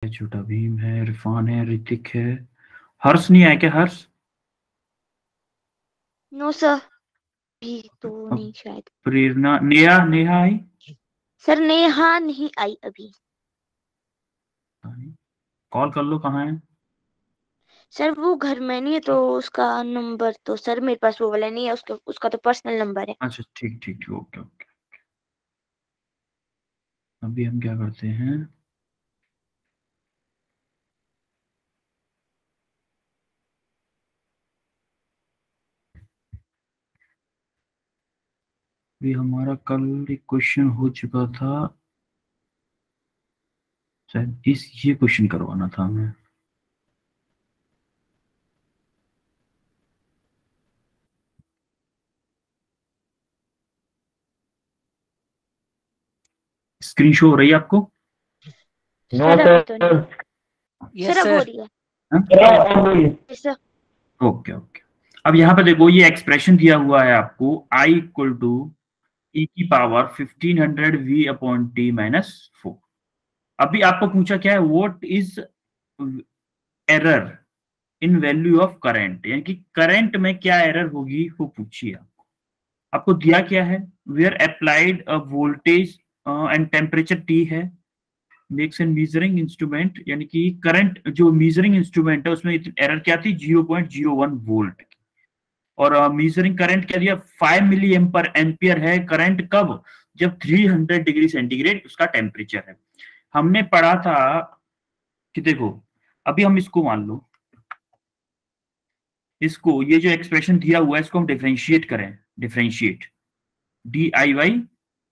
छोटा भीम है, इरफान है, ऋतिक है। हर्ष नहीं आया क्या? हर्ष? नो सर, भी तो नहीं शायद। प्रेरणा, नेहा, नेहा आई? सर नेहा नहीं आई अभी। कॉल कर लो, कहाँ है? सर वो घर में नहीं है, तो उसका नंबर तो सर मेरे पास वो वाला नहीं है, उसका तो पर्सनल नंबर है। अच्छा ठीक ठीक ठीक, ओके ओके। अभी हम क्या करते हैं, अभी हमारा कल एक क्वेश्चन हो चुका था शायद, ये क्वेश्चन करवाना था हमें। स्क्रीन शो हो रही है आपको? सर अभी तो नहीं। यस सर अब हो सर। रही है। हाँ? Sir okay okay. अब यहाँ पे देखो, ये एक्सप्रेशन दिया हुआ है आपको, I इक्वल टू ई की power 1500 v upon T minus 4। अभी आपको पूछा क्या है, what is error in value of current, यानी कि करंट में क्या एरर होगी वो पूछिए आपको। आपको दिया क्या है, where applied voltage and temperature T है, मेक्स एन मीजरिंग इंस्ट्रूमेंट, यानी कि करंट जो मीजरिंग इंस्ट्रूमेंट है उसमें एरर क्या थी, 0.01 वोल्ट। और मीजरिंग करंट क्या दिया, 5 मिली एम्पियर है करंट, कब, जब 300 डिग्री सेंटीग्रेड उसका टेम्परेचर है। हमने पढ़ा था कि देखो, अभी हम इसको मान लो, इसको, ये जो एक्सप्रेशन दिया हुआ है इसको हम डिफरेंशिएट करें, differentiate D I by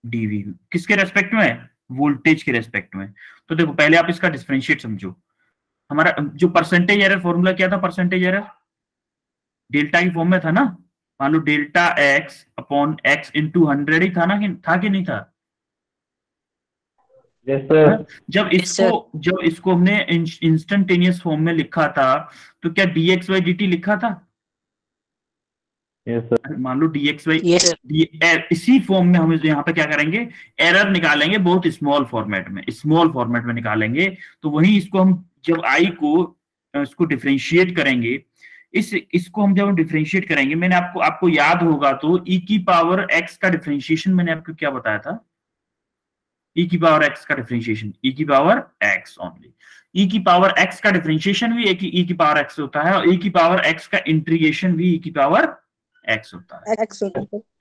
D V, किसके रेस्पेक्ट में है, वोल्टेज के रेस्पेक्ट में। तो देखो पहले आप इसका डिफरेंशिएट समझो। हमारा जो परसेंटेज एरर फॉर्मूला क्या था, परसेंटेज एरर डेल्टा की फॉर्म में था ना, मान लो delta X upon X into 100 ही था ना, था कि नहीं था? Yes sir. जब इसको हमने इंस्टेंटेनियस फॉर्म में लिखा था तो क्या dx बाई dt लिखा था? Yes sir. मान लो dx बाई यस सर। इसी फॉर्म में हम यहाँ पे क्या करेंगे, एरर निकालेंगे बहुत स्मॉल फॉर्मेट में, स्मॉल फॉर्मेट में निकालेंगे। तो वही इसको हम जब आई को इसको डिफरेंशिएट करेंगे, इसको हम जब डिफरेंशिएट करेंगे, मैंने आपको याद होगा तो e की पावर x का डिफरेंशिएशन मैंने आपको क्या बताया था, e की पावर x का डिफरेंशिएशन, e की पावर x ओनली। e की पावर x का डिफरेंशिएशन भी e की पावर x होता है, और e की पावर x का इंटीग्रेशन भी e की पावर x होता है।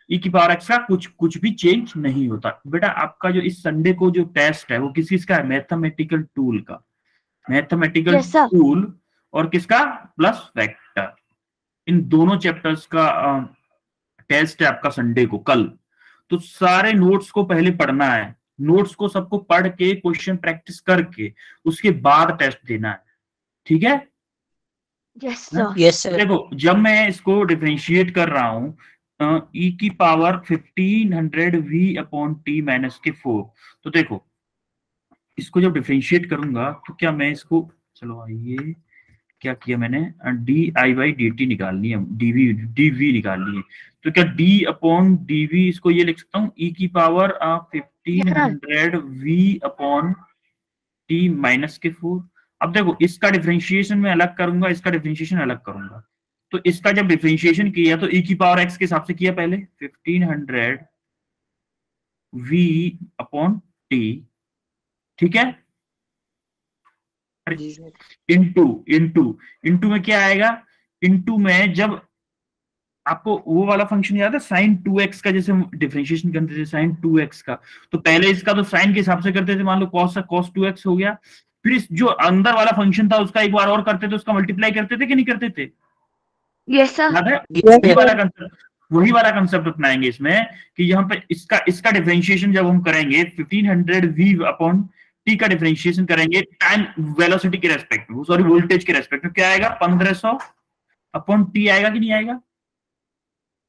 e की पावर x का कुछ भी चेंज नहीं होता। बेटा आपका जो इस संडे को जो टेस्ट है वो किसका है, मैथमेटिकल टूल का, मैथमेटिकल टूल, और किसका, प्लस वेक्टर, इन दोनों चैप्टर्स का टेस्ट है आपका संडे को, कल। तो सारे नोट्स को पहले पढ़ना है, नोट्स को सबको पढ़ के क्वेश्चन प्रैक्टिस करके उसके बाद टेस्ट देना है, ठीक है? Yes sir. Yes sir. देखो जब मैं इसको डिफरेंशिएट कर रहा हूं e की power 1500 v upon T minus के 4, तो देखो इसको जब डिफरेंशिएट करूंगा तो क्या मैं इसको, चलो आइए, क्या किया मैंने, D I by D T निकालनी है, डीवी निकालनी है। तो क्या d अपॉन डीवी, इसको ये लिख सकता हूँ e की power 1500 v upon T minus के 4। अब देखो इसका डिफरेंशिएशन मैं अलग करूंगा, इसका डिफरेंशिएशन अलग करूंगा। तो इसका जब डिफरेंशिएशन किया तो e की पावर x के हिसाब से किया पहले, 1500 v अपॉन टी, ठीक है, इंटू इंटू इंटू में क्या आएगा, इंटू में जब आपको वो वाला फंक्शन याद है साइन 2x का, जैसे हम डिफरेंशिएशन करते थे साइन 2x का, तो पहले इसका तो साइन के हिसाब से करते थे, मान लो cos 2x हो गया, फिर इस जो अंदर वाला फंक्शन था उसका एक बार और करते थे, उसका मल्टीप्लाई करते थे कि नहीं करते थे? Yes sir. याद है? वही वाला कंसेप्ट अपनाएंगे इसमें, कि यहाँ पे इसका डिफरेंशिएशन जब हम करेंगे 1500 v अपॉन टी का डिफरेंशिएशन करेंगे टाइम वेलोसिटी के रेस्पेक्ट में, सॉरी वोल्टेज के रेस्पेक्ट में, क्या आएगा, 1500 अपॉन टी आएगा कि नहीं आएगा?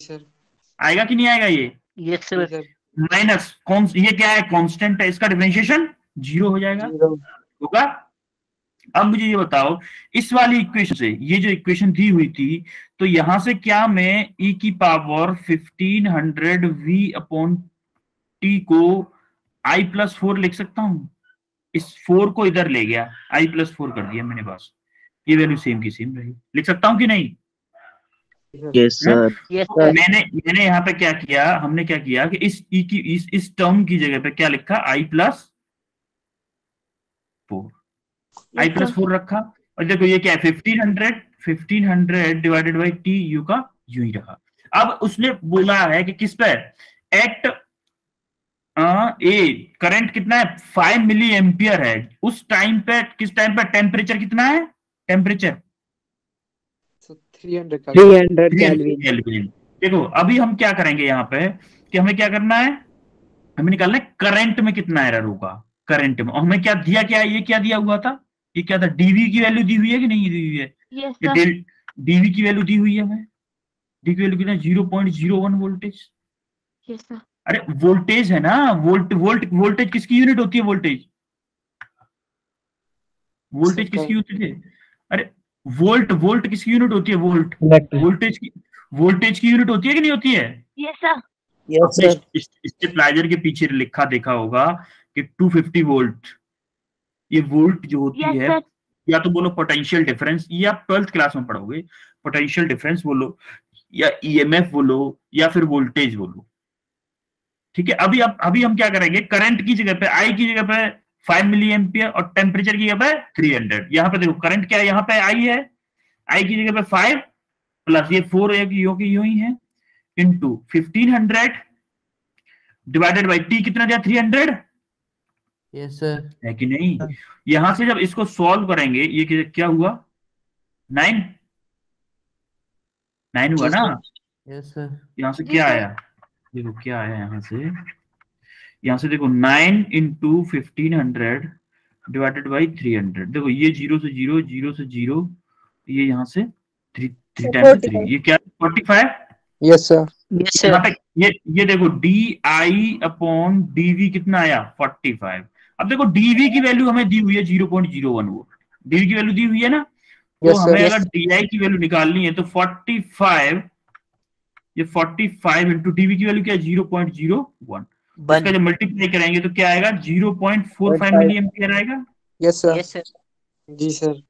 सर आएगा कि नहीं आएगा ये? Yes sir. माइनस ये क्या है, कांस्टेंट है, इसका डिफरेंशिएशन 0 हो जाएगा, होगा। अब मुझे ये बताओ, इस वाली इक्वेशन से, ये जो इक्वेशन दी हुई थी, तो यहां से क्या मैं e की पावर 1500 v अपॉन टी को i प्लस 4 लिख सकता हूं, इस 4 को इधर ले गया, i+4 कर दिया मैंने, बस ये वैल्यू सेम की सेम रही। लिख सकता हूं कि नहीं? Yes sir. तो मैंने यहाँ पे क्या किया, हमने क्या किया कि इस ई की इस टर्म की जगह पे क्या लिखा, i+4 i+4 रखा। और देखो ये क्या है, 1500 डिवाइडेड बाई टी यू का यू ही रहा। अब उसने बोला है कि किस पे, एट ए करंट कितना है, 5 मिली एम्पियर है। उस टाइम पे, किस टाइम पे टेम्परेचर कितना है, टेम्परेचर 300 केल्विन। देखो अभी हम क्या करेंगे यहाँ पे कि हमें क्या करना है, हमें निकालना है करंट में कितना एरर होगा, करंट में। और हमें क्या दिया, क्या है, ये क्या दिया हुआ था, ये क्या था, डीवी की वैल्यू दी हुई है कि नहीं दी हुई है? डीवी की वैल्यू दी हुई है हमें, डी की वैल्यू कितना, 0.01 वोल्टेज। अरे वोल्टेज है ना, वोल्टेज किसकी यूनिट होती है, वोल्टेज किसकी यूनिट है? अरे वोल्ट किसकी यूनिट होती है, वोल्टेज की यूनिट होती है कि नहीं होती है? Yes sir. स्टेबलाइजर के पीछे लिखा देखा होगा कि 250 वोल्ट, ये वोल्ट जो होती है, या तो बोलो पोटेंशियल डिफरेंस, ये आप 12th क्लास में पढ़ोगे, पोटेंशियल डिफरेंस बोलो या ईएमएफ बोलो या फिर वोल्टेज बोलो, ठीक है। अभी हम क्या करेंगे, करंट की जगह पे, आई की जगह पे 5 मिली एम्पियर और टेम्परेचर की जगह पे 300। यहाँ पे देखो करंट क्या है, यहाँ पे आई है, आई की जगह पे 5 प्लस ये 4 यूं ही है, इंटू 1500 डिवाइडेड बाई टी कितना दिया, 300। Yes sir. है कि नहीं? यहां से जब इसको सॉल्व करेंगे, ये क्या हुआ, 9 हुआ ना। Yes sir. यहां से क्या आया, देखो क्या आया यहाँ से देखो 9 इंटू 1500 डिवाइडेड बाई 300। देखो ये 0 से 0, 0 से 0, ये यहाँ से 3 टाइम्स 3, ये क्या 45। Yes sir. यहाँ पे ये देखो डी आई अपॉन डीवी कितना आया, 45। अब देखो डीवी की वैल्यू हमें दी हुई है 0.01 वोल्ट, डीवी की वैल्यू दी हुई है ना। तो हमें अगर डीआई की वैल्यू निकालनी है तो 45, ये 45 इंटू डीवी की वैल्यू क्या है, 0.01। इसका जब मल्टीप्लाई करेंगे तो क्या आएगा, 0.45 मिली एम्पियर आएगा। Yes sir. जी सर।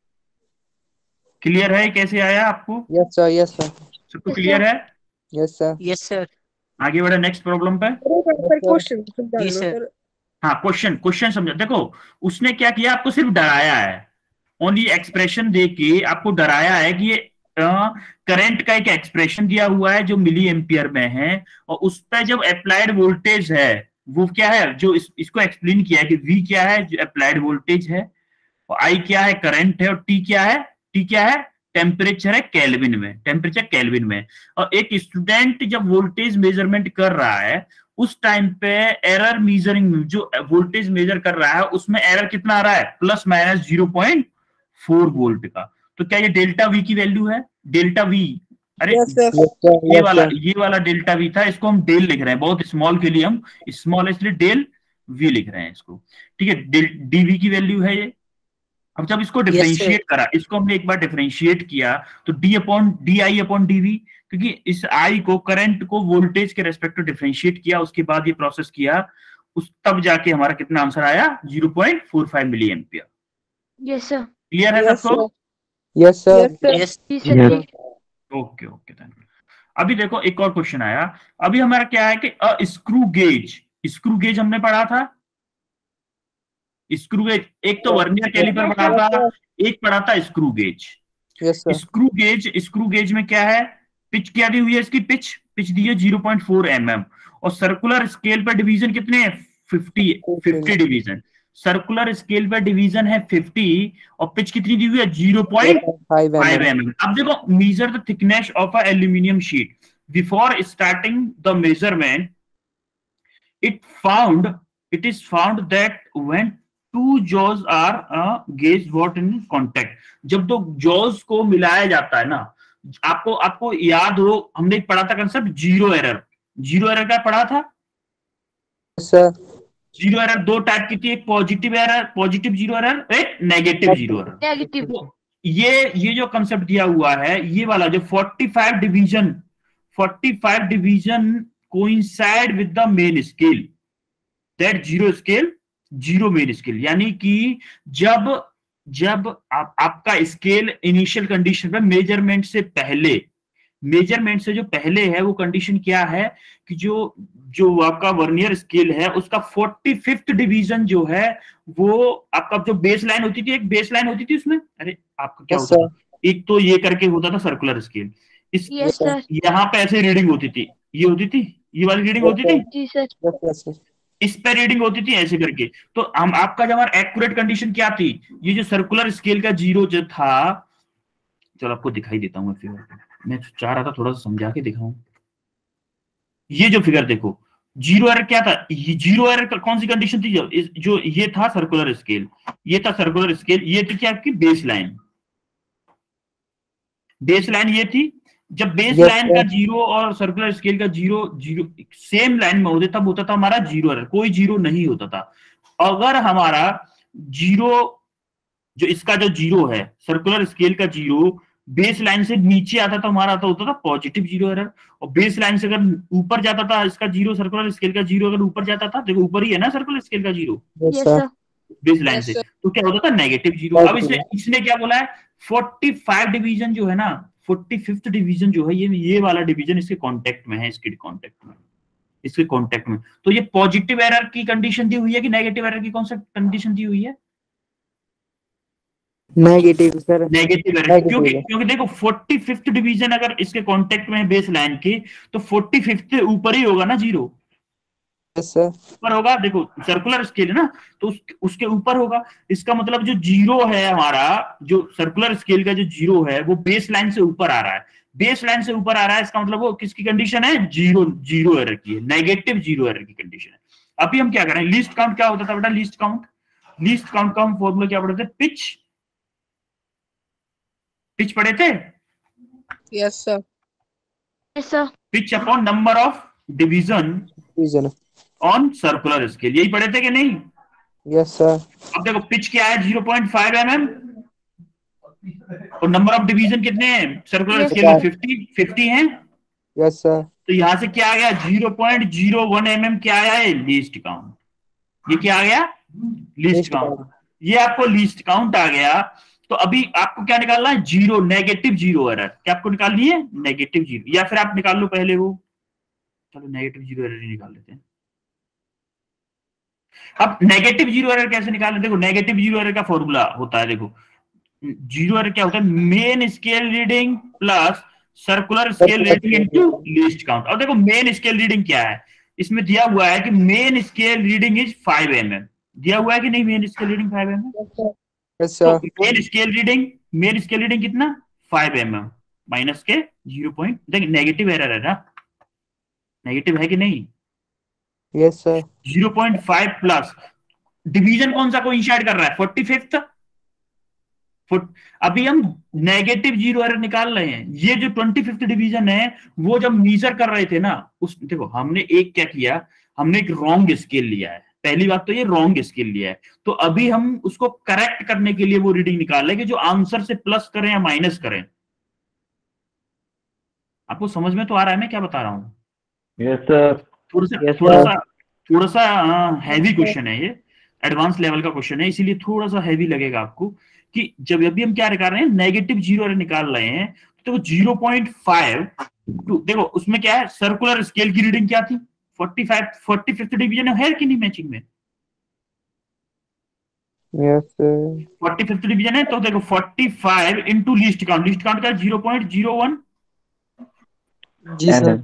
क्लियर है कैसे आया आपको? Yes sir. Yes sir. सबको क्लियर है? Yes sir. Yes sir. आगे बढ़े नेक्स्ट प्रॉब्लम पे। जी सर। हाँ क्वेश्चन समझो। देखो उसने क्या किया, आपको सिर्फ डराया है, ओनली एक्सप्रेशन दे के आपको डराया है कि ये करंट का एक एक्सप्रेशन दिया हुआ है जो मिली एम्पियर में है, और उस पर जब अप्लाइड वोल्टेज है वो क्या है, जो इसको एक्सप्लेन किया है कि V क्या है, जो अप्लाइड वोल्टेज है, और I क्या है, करंट है, और T क्या है, टेम्परेचर है केल्विन में, टेम्परेचर केल्विन में। और एक स्टूडेंट जब वोल्टेज मेजरमेंट कर रहा है उस टाइम पे एरर मेजरिंग, जो वोल्टेज मेजर कर रहा है उसमें एरर कितना आ रहा है, ±0.4 वोल्ट का। तो क्या ये डेल्टा वी की वैल्यू है, डेल्टा वी? अरे ये वाला डेल्टा वी था, इसको हम डेल लिख रहे हैं, बहुत स्मॉल के लिए हम स्मॉल इसलिए डेल वी लिख रहे हैं इसको, ठीक है। डीवी की वैल्यू है ये। अब जब इसको डिफरेंशिएट करा, इसको हमने एक बार डिफरेंशिएट किया तो डी आई अपॉन डीवी, क्योंकि इस आई को, करंट को वोल्टेज के रेस्पेक्ट टू डिफरेंशिएट किया, उसके बाद ये प्रोसेस किया, तब जाके हमारा कितना आंसर आया, 0.45 milli ampere. Yes sir. Clear है सबको? Yes sir. Okay thank you. अभी देखो एक और क्वेश्चन आया। अभी हमारा क्या है कि स्क्रू गेज हमने पढ़ा था, स्क्रू गेज एक तो वर्नियर कैलिपर पढ़ा था, एक पढ़ा था स्क्रू गेज। स्क्रू गेज में क्या है, पिच क्या दी हुई है, इसकी पिच दी है 0.4 mm, और सर्कुलर स्केल पर डिवीजन कितने हैं, 50 डिवीजन। सर्कुलर स्केल पर डिवीजन है 50, और पिच कितनी दी हुई है, 0.5 mm। अब देखो, measure the thickness of a aluminium sheet. Before starting the measurement it is found that when two jaws are gauged brought in contact, जब दो जॉज को मिलाया जाता है ना, आपको याद हो हमने पढ़ा था कंसेप्ट जीरो एरर का पढ़ा था सर। जीरो एरर दो टाइप की थी, एक पॉजिटिव जीरो एरर, एक नेगेटिव जीरो एरर। ये जो कंसेप्ट दिया हुआ है, ये वाला जो 45 division coincide with the main scale, that zero scale zero main scale, यानी कि जब जब आपका स्केल इनिशियल कंडीशन पे मेजरमेंट से पहले, मेजरमेंट से जो पहले है वो कंडीशन क्या है कि जो जो आपका वर्नियर स्केल है उसका 45th डिवीजन जो है वो आपका जो बेस लाइन होती थी, एक बेस लाइन होती थी उसमें, अरे आपका क्या Yes, होता था, एक तो ये करके होता था सर्कुलर स्केल, इस यस सर। यहाँ पे ऐसे रीडिंग होती थी, ये होती थी, ये वाली रीडिंग होती थी, जी सर। Yes, sir. इस पे रीडिंग होती थी ऐसे करके। तो हम आपका जब एक्यूरेट कंडीशन क्या थी, ये जो सर्कुलर स्केल का जीरो जो था, चलो आपको दिखाई देता हूँ फिगर, मैं चाह रहा था थोड़ा सा समझा के दिखाऊं। ये जो फिगर देखो, जीरो एरर क्या था, ये जीरो एरर कौन सी कंडीशन थी, जो ये था सर्कुलर स्केल, ये था सर्कुलर स्केल, ये थी क्या आपकी बेस लाइन, बेस लाइन ये थी। जब बेस Yes, लाइन sir. का जीरो और सर्कुलर स्केल का जीरो जीरो सेम लाइन में होते तब होता था हमारा जीरो एरर, कोई जीरो नहीं होता था। अगर हमारा जीरो जो इसका जो जीरो है सर्कुलर स्केल का जीरो बेस लाइन से नीचे आता था, हमारा तो होता था पॉजिटिव जीरो एरर, और बेस लाइन से अगर ऊपर जाता था इसका जीरो, सर्कुलर स्केल का जीरो अगर ऊपर जाता था, देखो ऊपर ही है ना सर्कुलर स्केल का zero Yes, yes sir. Sir. Base line से, तो क्या होता था नेगेटिव जीरो। अब इसने इसने क्या बोला है, 45 डिवीजन जो है ना, 45th डिवीजन जो है, ये वाला डिवीजन इसके कांटेक्ट में है, इसके कांटेक्ट में, इसके कांटेक्ट में। तो ये पॉजिटिव एरर की कंडीशन दी हुई है कि नेगेटिव एरर की कौन सा कंडीशन दी हुई है, Negative, sir. Negative error, Negative क्योंकि है। क्योंकि देखो 45th डिवीजन अगर इसके कांटेक्ट में है बेस लाइन के, तो 45th से ऊपर ही होगा ना जीरो, Yes, sir. ऊपर होगा। देखो सर्कुलर स्केल है ना, तो उसके ऊपर होगा। इसका मतलब जो जीरो है हमारा, जो सर्कुलर स्केल का जो जीरो है वो बेस लाइन से ऊपर आ रहा है, बेस लाइन से ऊपर आ रहा है, इसका मतलब वो किसकी कंडीशन है, जीरो जीरो एरर की है, नेगेटिव जीरो एरर की कंडीशन है। अभी हम क्या करें, लीस्ट काउंट क्या होता था बेटा, लीस्ट काउंट, लीस्ट काउंट का हम फॉर्मूला क्या पढ़े थे, पिच, पिच पढ़े थे, Yes, sir. Yes sir. Pitch upon number of division Reason. On circular scale, यही पढ़े थे कि नहीं। Yes, sir. अब देखो पिच क्या है 0.5 mm, और नंबर ऑफ डिवीजन कितने हैं सर्कुलर Yes, स्केल में, sir. 50 हैं। Yes, sir. तो यहां से क्या आ गया 0.01 mm, क्या आया है, लीस्ट काउंट, ये क्या आ गया, लीस्ट Least काउंट, count. ये आपको लीस्ट काउंट आ गया। तो अभी आपको क्या निकालना है, जीरो, नेगेटिव जीरो एरर, क्या आपको निकालनी है, नेगेटिव जीरो, या फिर आप निकाल लो पहले वो, चलो नेगेटिव जीरो एरर ही निकाल लेते हैं। अब नेगेटिव जीरो एरर कैसे निकालना, देखो नेगेटिव जीरो एरर का फॉर्मूला होता है, देखो जीरो एरर क्या होता है, main scale reading plus circular scale reading into least count. और देखो मेन स्केल रीडिंग क्या है, इसमें दिया हुआ है कि main scale reading is 5 mm, दिया हुआ है कि नहीं, main scale reading 5 mm। Yes, तो sir. मेन स्केल रीडिंग कितना, 5 mm माइनस के 0 पॉइंट, देखिए नेगेटिव एरर है ना, नेगेटिव है कि नहीं, Yes, sir. 0.5 प्लस डिवीजन कौन सा कोइंसाइड कर रहा है, 45th। अभी हम नेगेटिव जीरो एरर निकाल रहे हैं, ये जो 25th डिवीजन है वो जब मीजर कर रहे थे ना, उस देखो हमने एक क्या किया, हमने एक रॉन्ग स्केल लिया है, पहली बात तो ये रॉन्ग स्केल लिया है। तो अभी हम उसको करेक्ट करने के लिए वो रीडिंग निकाल रहे हैं कि जो आंसर से प्लस करें या माइनस करें। आपको समझ में तो आ रहा है मैं क्या बता रहा हूं, यस सर। थोड़ा सा हैवी क्वेश्चन है ये, एडवांस लेवल का क्वेश्चन है, इसीलिए थोड़ा सा हैवी लगेगा आपको। कि जब अभी हम क्या निकाल रहे हैं, नेगेटिव जीरो एरर निकाल रहे हैं, तो 0.5 देखो उसमें क्या है, सर्कुलर स्केल की रीडिंग क्या थी, 45th डिवीजन है कि नहीं मैचिंग में, Yes, sir. 45th डिवीजन है, तो देखो 45 इंटू लीस्ट काउंट का 0.01, जी सर।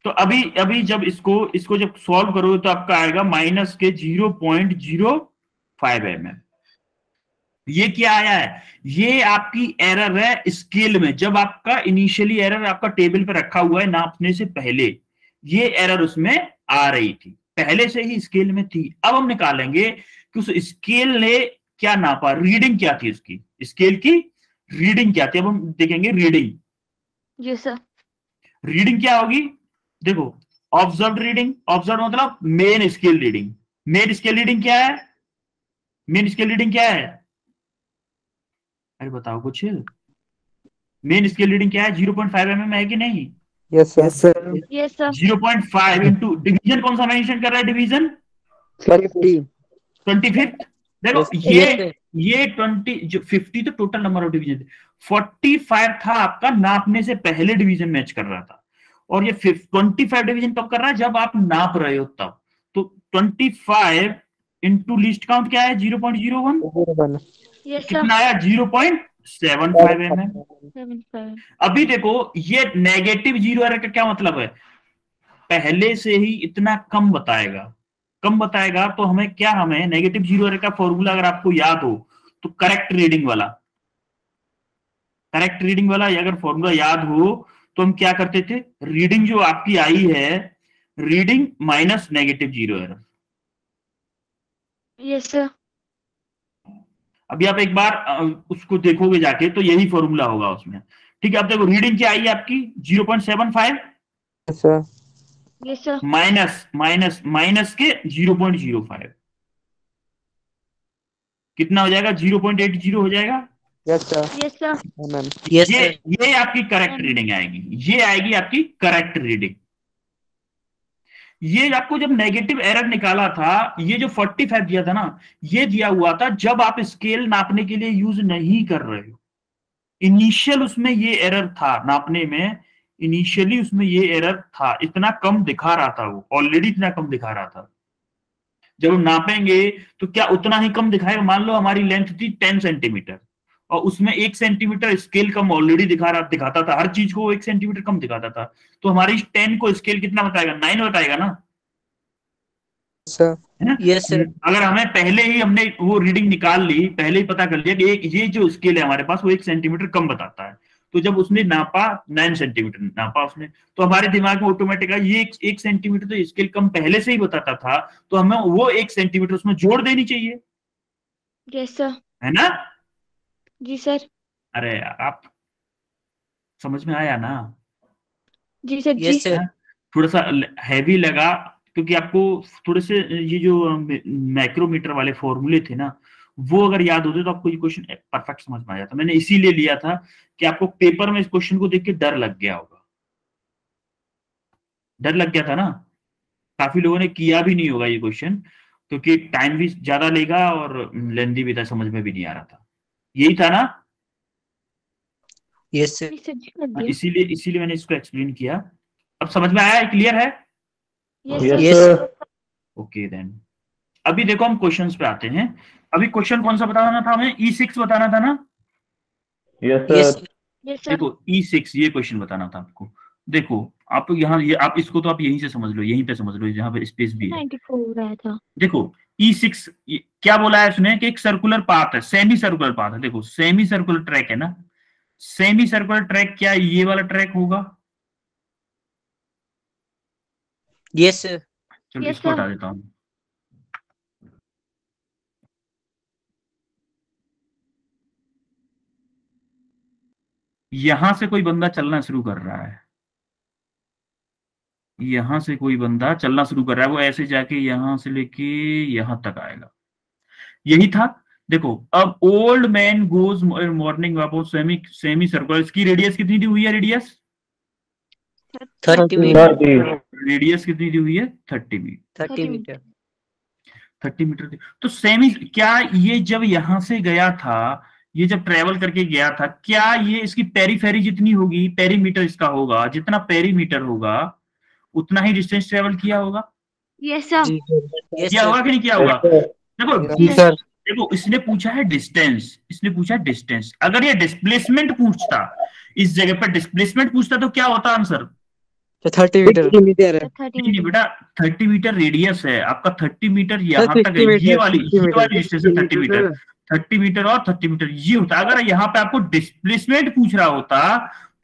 तो अभी जब इसको जब सॉल्व करोगे तो आपका आएगा माइनस के 0.05 mm। ये क्या आया है, ये आपकी एरर है स्केल में, जब आपका इनिशियली एरर आपका टेबल पे रखा हुआ है नापने से पहले, ये एरर उसमें आ रही थी, पहले से ही स्केल में थी। अब हम निकालेंगे कि उस स्केल ने क्या नापा, रीडिंग क्या थी उसकी, स्केल की रीडिंग क्या थी। अब हम देखेंगे रीडिंग। जी सर। रीडिंग क्या होगी, देखो ऑब्जर्व रीडिंग, ऑब्जर्व मतलब main scale reading. Main scale reading क्या है, मेन स्केल रीडिंग क्या है, अरे बताओ कुछ, मेन स्केल रीडिंग क्या है, 0.5 mm है कि नहीं। Yes sir. Yes sir. 0.5 into division कौन सा मेंशन कर रहा है, डिवीजन 50 25th। देखो ये 20 जो 50 तो टोटल नंबर ऑफ डिवीजन, 45 था आपका नापने से पहले डिवीजन मैच कर रहा था, और ये 25 डिवीजन कब कर रहा है, जब आप नाप रहे हो तब। तो 25 इंटू लीस्ट काउंट क्या है 0.01, कितना आया 0.75 mm। अभी देखो ये नेगेटिव जीरो एरर का क्या मतलब है, पहले से ही इतना कम बताएगा, कम बताएगा तो हमें क्या, हमें नेगेटिव जीरो एरर का फॉर्मूला अगर आपको याद हो तो करेक्ट रीडिंग वाला, करेक्ट रीडिंग वाला अगर फॉर्मूला याद हो तो हम क्या करते थे, रीडिंग जो आपकी आई है reading minus negative zero error. Yes sir. अभी आप एक बार उसको देखोगे जाके तो यही फॉर्मूला होगा उसमें, ठीक है। अब देखो रीडिंग क्या आई है आपकी 0.75, yes sir, yes sir, minus minus minus के 0.05, कितना हो जाएगा 0.80 हो जाएगा। Yes sir, yes sir, ma'am, ये आपकी करेक्ट रीडिंग आएगी, ये आएगी आपकी करेक्ट रीडिंग। ये आपको जब नेगेटिव एरर निकाला था, ये जो 45 दिया था ना, ये दिया हुआ था जब आप स्केल नापने के लिए यूज नहीं कर रहे हो। इनिशियल उसमें ये एरर था नापने में, इनिशियली उसमें ये एरर था, इतना कम दिखा रहा था, वो ऑलरेडी इतना कम दिखा रहा था। जब हम नापेंगे तो क्या उतना ही कम दिखाएगा। मान लो हमारी लेंथ थी 10 सेंटीमीटर और उसमें 1 सेंटीमीटर स्केल कम ऑलरेडी दिखाता था, हर चीज को 1 सेंटीमीटर कम दिखाता था, तो हमारी 10 को स्केल कितना बताएगा, 9 बताएगा ना, सर, है ना। Yes sir. अगर हमें पहले ही हमने वो रीडिंग निकाल ली, पहले ही पता कर लिया कि एक ये जो स्केल है हमारे पास वो 1 सेंटीमीटर कम बताता है, तो जब उसने नापा 9 सेंटीमीटर नापा उसने, तो हमारे दिमाग में ऑटोमेटिक ये 1 सेंटीमीटर तो स्केल कम पहले से ही बताता था, तो हमें वो 1 सेंटीमीटर उसमें जोड़ देनी चाहिए, यस सर, है ना। जी सर, अरे आप समझ में आया ना। जी सर, जी यस सर। थोड़ा सा हैवी लगा क्योंकि आपको थोड़े से ये जो मैक्रोमीटर वाले फॉर्मूले थे ना, वो अगर याद होते तो आपको ये क्वेश्चन परफेक्ट समझ में आ जाता। मैंने इसीलिए लिया था कि आपको पेपर में इस क्वेश्चन को देख के डर लग गया होगा, डर लग गया था ना, काफी लोगों ने किया भी नहीं होगा ये क्वेश्चन, क्योंकि टाइम भी ज्यादा लेगा और लेंदी भी था, समझ में भी नहीं आ रहा था, यही था ना। Yes sir. जी सर, जी कर दिया। इसीलिए मैंने इसको एक्सप्लेन किया। अब समझ में आया, क्लियर है। Yes yes sir, sir. Okay then, अभी देखो हम क्वेश्चंस पे आते हैं। अभी क्वेश्चन कौन सा बताना था हमें, E6 बताना था ना। यस यस सर, देखो E6 ये क्वेश्चन बताना था आपको। देखो आप यहाँ ये आप इसको तो आप यहीं से समझ लो, यहीं पे समझ लो जहाँ पे स्पेस भी है। 94 आया था। देखो E6 क्या बोला है उसने कि एक सर्कुलर पाथ है, सेमी सर्कुलर पाथ है। देखो सेमी सर्कुलर ट्रैक है ना, सेमी सर्कुलर ट्रैक क्या ये वाला ट्रैक होगा। Yes sir. चलो Yes, इसको sir. हटा देता हूं। यहां से कोई बंदा चलना शुरू कर रहा है, यहां से कोई बंदा चलना शुरू कर रहा है, वो ऐसे जाके यहां से लेके यहां तक आएगा, यही था। देखो अब old man goes morning walk semi semi circular, इसकी रेडियस कितनी दी हुई है, रेडियस 30 मीटर। रेडियस कितनी दी हुई है 30 मीटर। 30 मीटर। 30 मीटर थी। तो सेमी क्या ये जब यहां से गया था, ये जब ट्रेवल करके गया था, क्या ये इसकी पेरीफेरी जितनी होगी, पेरीमीटर इसका होगा, जितना पेरीमीटर होगा उतना ही डिस्टेंस ट्रेवल किया होगा, यस सर, यस किया होगा सर। कि नहीं किया होगा। देखो जी सर, देखो इसने पूछा है डिस्टेंस, इसने पूछा है डिस्टेंस, अगर ये डिस्प्लेसमेंट पूछता, इस जगह पर डिस्प्लेसमेंट पूछता तो क्या होता आंसर। तो 30 मीटर है। 30 नहीं बेटा 30 मीटर रेडियस है आपका, 30 मीटर यहाँ तक 60 है, ये मीटर, वाली 60 मीटर। डिस्टेंस है 30 मीटर। 30 मीटर और 30 मीटर ये होता। अगर यहाँ पे आपको डिस्प्लेसमेंट पूछ रहा होता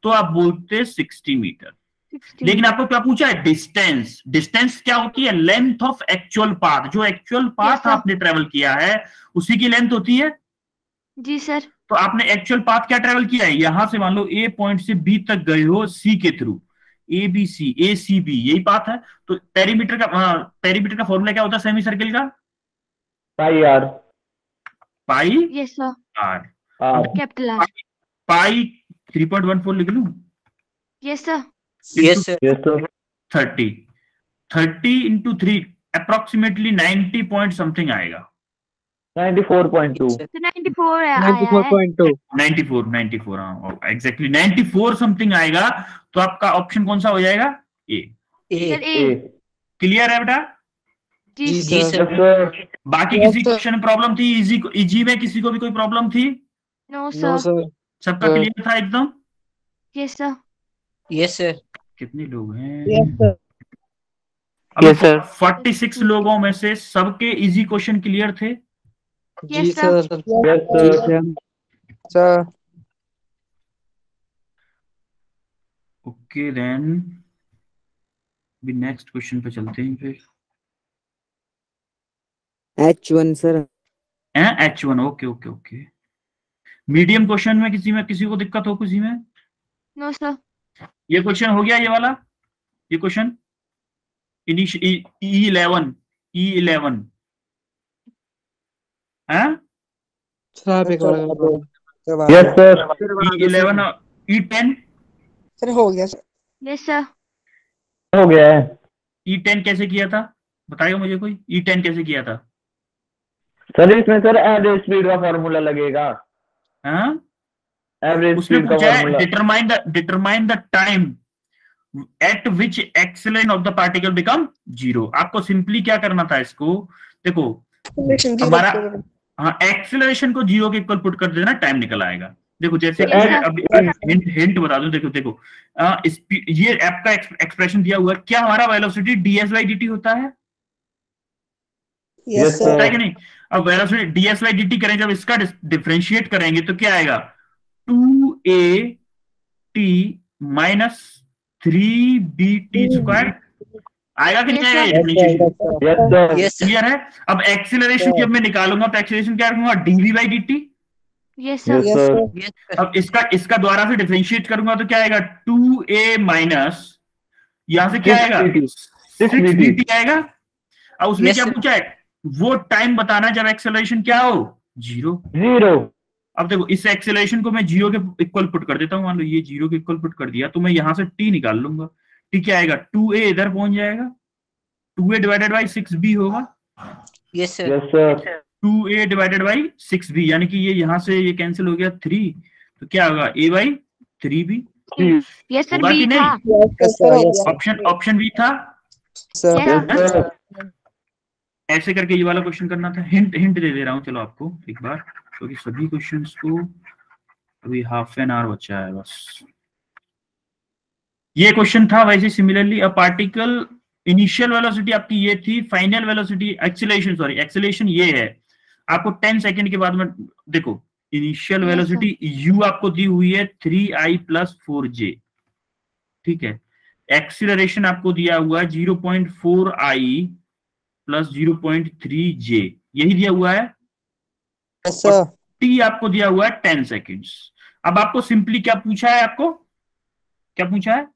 तो आप बोलते 60 मीटर, 60 लेकिन आपको क्या पूछा है डिस्टेंस। डिस्टेंस क्या होती है, लेंथ ऑफ एक्चुअल पाथ, जो एक्चुअल पाथ sir. आपने ट्रेवल किया है उसी की लेंथ होती है। जी सर, तो आपने एक्चुअल पाथ क्या ट्रेवल किया है, यहां से मान लो ए पॉइंट से बी तक गए हो सी के through, A B C, A C B, यही पाथ है। तो पेरीमीटर का फॉर्मूला क्या होता है सेमी सर्किल का, pi R. Pi yes sir, R. R. Capital R. Pi 3.14 लिख लूं, yes sir, yes sir. Yes sir. 30 30 into 3 approximately 90 point something आएगा, 94.2 तो 94 आया है। 94.2 94 हाँ एग्जैक्टली 94 समथिंग आएगा। तो आपका ऑप्शन कौन सा हो जाएगा? A. A sir A. Clear है बेटा? जी जी जी सर। सर सर बाकी Yes, किसी sir. क्वेश्चन में प्रॉब्लम थी? इजी में किसी को भी कोई प्रॉब्लम थी? No no sir. सर। सबका सर। क्लियर था एकदम? Yes sir. yes sir कितने लोग हैं? Yes, sir. अभी Yes, sir. 46 लोगों में से सबके इजी क्वेश्चन क्लियर थे? जी यस सर। सर। yes जी sir sir. Sir. Okay then भी नेक्स्ट क्वेश्चन पे चलते हैं फिर। H1 sir. H1 okay okay okay. Medium question में किसी को दिक्कत हो किसी में? No sir. ये क्वेश्चन हो गया ये वाला, ये क्वेश्चन E11 है? सर आप एक और yes sir E11 और E10 सर हो गया सर। Yes sir. हो गया है E10 कैसे किया था बताइए मुझे कोई। E10 कैसे किया था? सर इसमें सर एवरेज स्पीड का फॉर्मूला लगेगा हाँ एवरेज उसमें स्पीड का पूछा है formula determine the time eight which acceleration of the particle become zero. आपको सिंपली क्या करना था इसको, देखो हमारा हाँ एक्सेलरेशन को जीरो के इक्वल पुट कर देना, टाइम निकल आएगा। देखो जैसे Yes, sir. अभी हिंट बता दूं, देखो देखो ये आपका एक्सप्रेशन दिया हुआ है, क्या हमारा वेलोसिटी ds/dt होता है? Yes sir. होता है सर। कि नहीं? अब वेलोसिटी ds/dt करें, जब इसका डिफरेंशिएट करेंगे तो क्या आएगा? 2at माइनस 3bt स्क्वायर आएगा कि नहीं Yes, आएगा? sir. ये differentiation yes sir yes sir clear है? अब एक्सीलरेशन जब मैं निकालूंगा तो एक्सीलरेशन क्या रखूंगा? dv/dt। Yes sir. yes sir yes sir अब इसका द्वारा से डिफरेंशिएट करूंगा तो क्या आएगा? 2a माइनस यहां से क्या आएगा? 6bt आएगा। अब उसने Yes, क्या sir. पूछा है? वो टाइम बताना जब एक्सेलरेशन क्या हो? जीरो। जीरो अब देखो इस एक्सेलरेशन को मैं जीरो के इक्वल पुट कर देता हूं, मान लो ये जीरो के इक्वल पुट कर दिया तो मैं यहां से t निकाल लूंगा। t क्या आएगा? 2a इधर पहुंच जाएगा, 2a डिवाइडेड बाई 6b होगा, yes sir yes sir 2a divided by 6b, यानी कि ये यहां से ये कैंसिल हो गया 3, तो क्या होगा? a by 3b yes sir. होगा बी कि नहीं? था। यस सर हो गया। ऑप्शन बी था। सर। Yes, yes sir ऐसे करके ये वाला क्वेश्चन करना था। हिंट दे दे रहा हूं चलो आपको एक बार, क्योंकि सभी क्वेश्चंस को अभी हाफ एन आवर बचा है बस। ये क्वेश्चन था वैसे similarly a particle initial velocity आपकी ये थी, फाइनल वेलोसिटी एक्सेलरेशन ये है। आपको 10 सेकंड के बाद में देखो इनिशियल Yes, वेलोसिटी u आपको दी हुई है 3i + 4j, ठीक है। एक्सीलरेशन आपको दिया हुआ है 0.4i + 0.3j, यही दिया हुआ है। Yes sir. t आपको दिया हुआ है 10 सेकेंड्स। अब आपको सिंपली क्या पूछा है? आपको क्या पूछा है?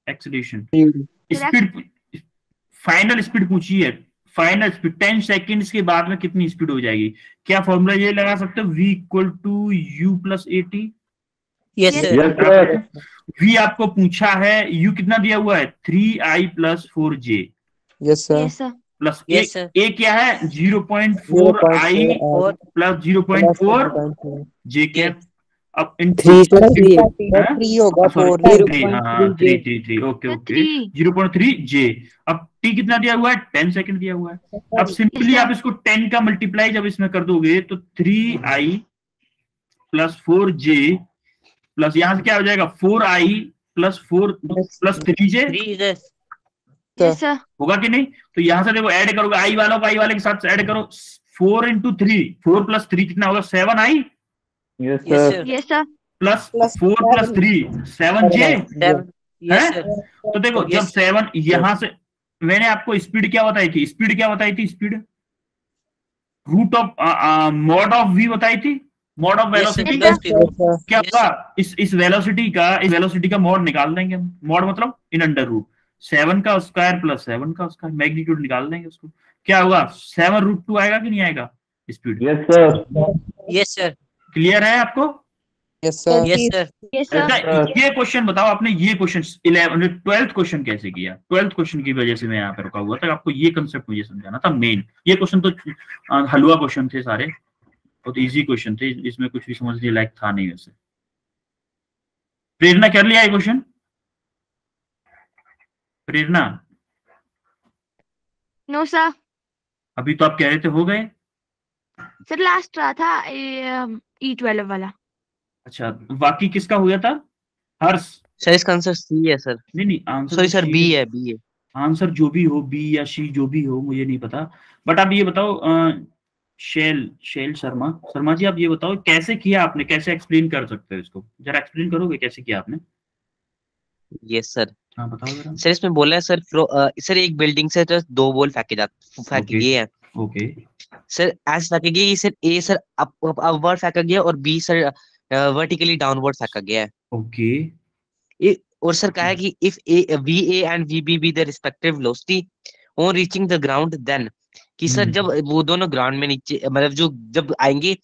एक्सीलरेशन स्पीड, फाइनल स्पीड पूछी है। फाइनल स्पीड 10 सेकेंड्स के बाद में कितनी स्पीड हो जाएगी? क्या फॉर्मूला ये लगा सकते हो? v = u + at। yes Yes, sir sir. yes sir v आपको पूछा है, u कितना दिया हुआ है? 3i + 4j yes sir. Yes sir. Plus Yes, sir. a क्या है? 0.4i और + 0.4j कैप। अब इन 3 + 3 3 होगा 4 3 हाँ 3 ओके ओके 3. 0.3j। अब t कितना दिया हुआ है? 10 सेकंड दिया हुआ है। अब सिंपली sir. आप इसको 10 का मल्टीप्लाई जब इसमें कर दोगे तो 3i + 4j प्लस यहां से क्या हो जाएगा? 4i + 4 + 3j 3 yes yes sir. होगा कि नहीं? तो यहां से देखो ऐड करोगे, i वालों को i वाले के साथ ऐड करो, 4 × 3 4 + 3 कितना होगा? 7i yes yes sir sir yes sir. Plus Plus 4 + 3 7j 7 yes है? sir तो देखो जब Yes. 7 यहां से मैंने आपको स्पीड क्या बताई थी? Speed root of mod of v बताई थी, mod of yes sir velocity. Yes, plus क्या Yes. होगा? इस वेलोसिटी का मॉड निकाल देंगे हम। मॉड मतलब इन अंडर रूट 7 का स्क्वायर + 7 का स्क्वायर, मैग्नीट्यूड निकाल देंगे उसको। क्या होगा? 7√2 आएगा कि नहीं आएगा स्पीड? yes sir क्लियर है आपको? Yes sir yes sir yes sir ये क्वेश्चन बताओ आपने, ये क्वेश्चन 12th क्वेश्चन कैसे किया? 12th क्वेश्चन की वजह से मैं यहाँ पे रुका हुआ था, आपको ये कंसेप्ट मुझे समझाना था मेन। ये क्वेश्चन तो हलवा क्वेश्चन थे सारे, बहुत इजी क्वेश्चन थे, इसमें कुछ भी समझने लायक था नहीं वैसे। प्रेरणा कर लिया ये क्वेश्चन? प्रेरणा नो सर। अभी तो आप कह रहे थे हो गए। सर लास्ट रहा था E12 वाला। अच्छा, बाकी किसका हो गया था? हर्ष? सर इसका आंसर सी है सर। नहीं आंसर सॉरी सर बी है, बी है आंसर। जो भी हो, बी या सी जो भी हो मुझे नहीं पता, बट आप ये बताओ शैल शर्मा जी, आप ये बताओ कैसे किया आपने, कैसे एक्सप्लेन कर सकते हो इसको, जरा एक्सप्लेन करोगे कैसे किया आपने? Yes sir. हाँ बताओ जरा। सर इसमें बोला है सर सर एक बिल्डिंग से तो 2 बॉल फेंके गए हैं। ओके सर एज फेंके गए, सर ए सर अपवर्ड फेंका गया और बी सर वर्टिकली डाउनवर्ड फेंका गया है। ओके। और सर कहा है कि if V A and V B be the respective velocity on reaching the ground, then कि सर जब वो दोनों ग्राउंड में नीचे मतलब जो जब आएंगे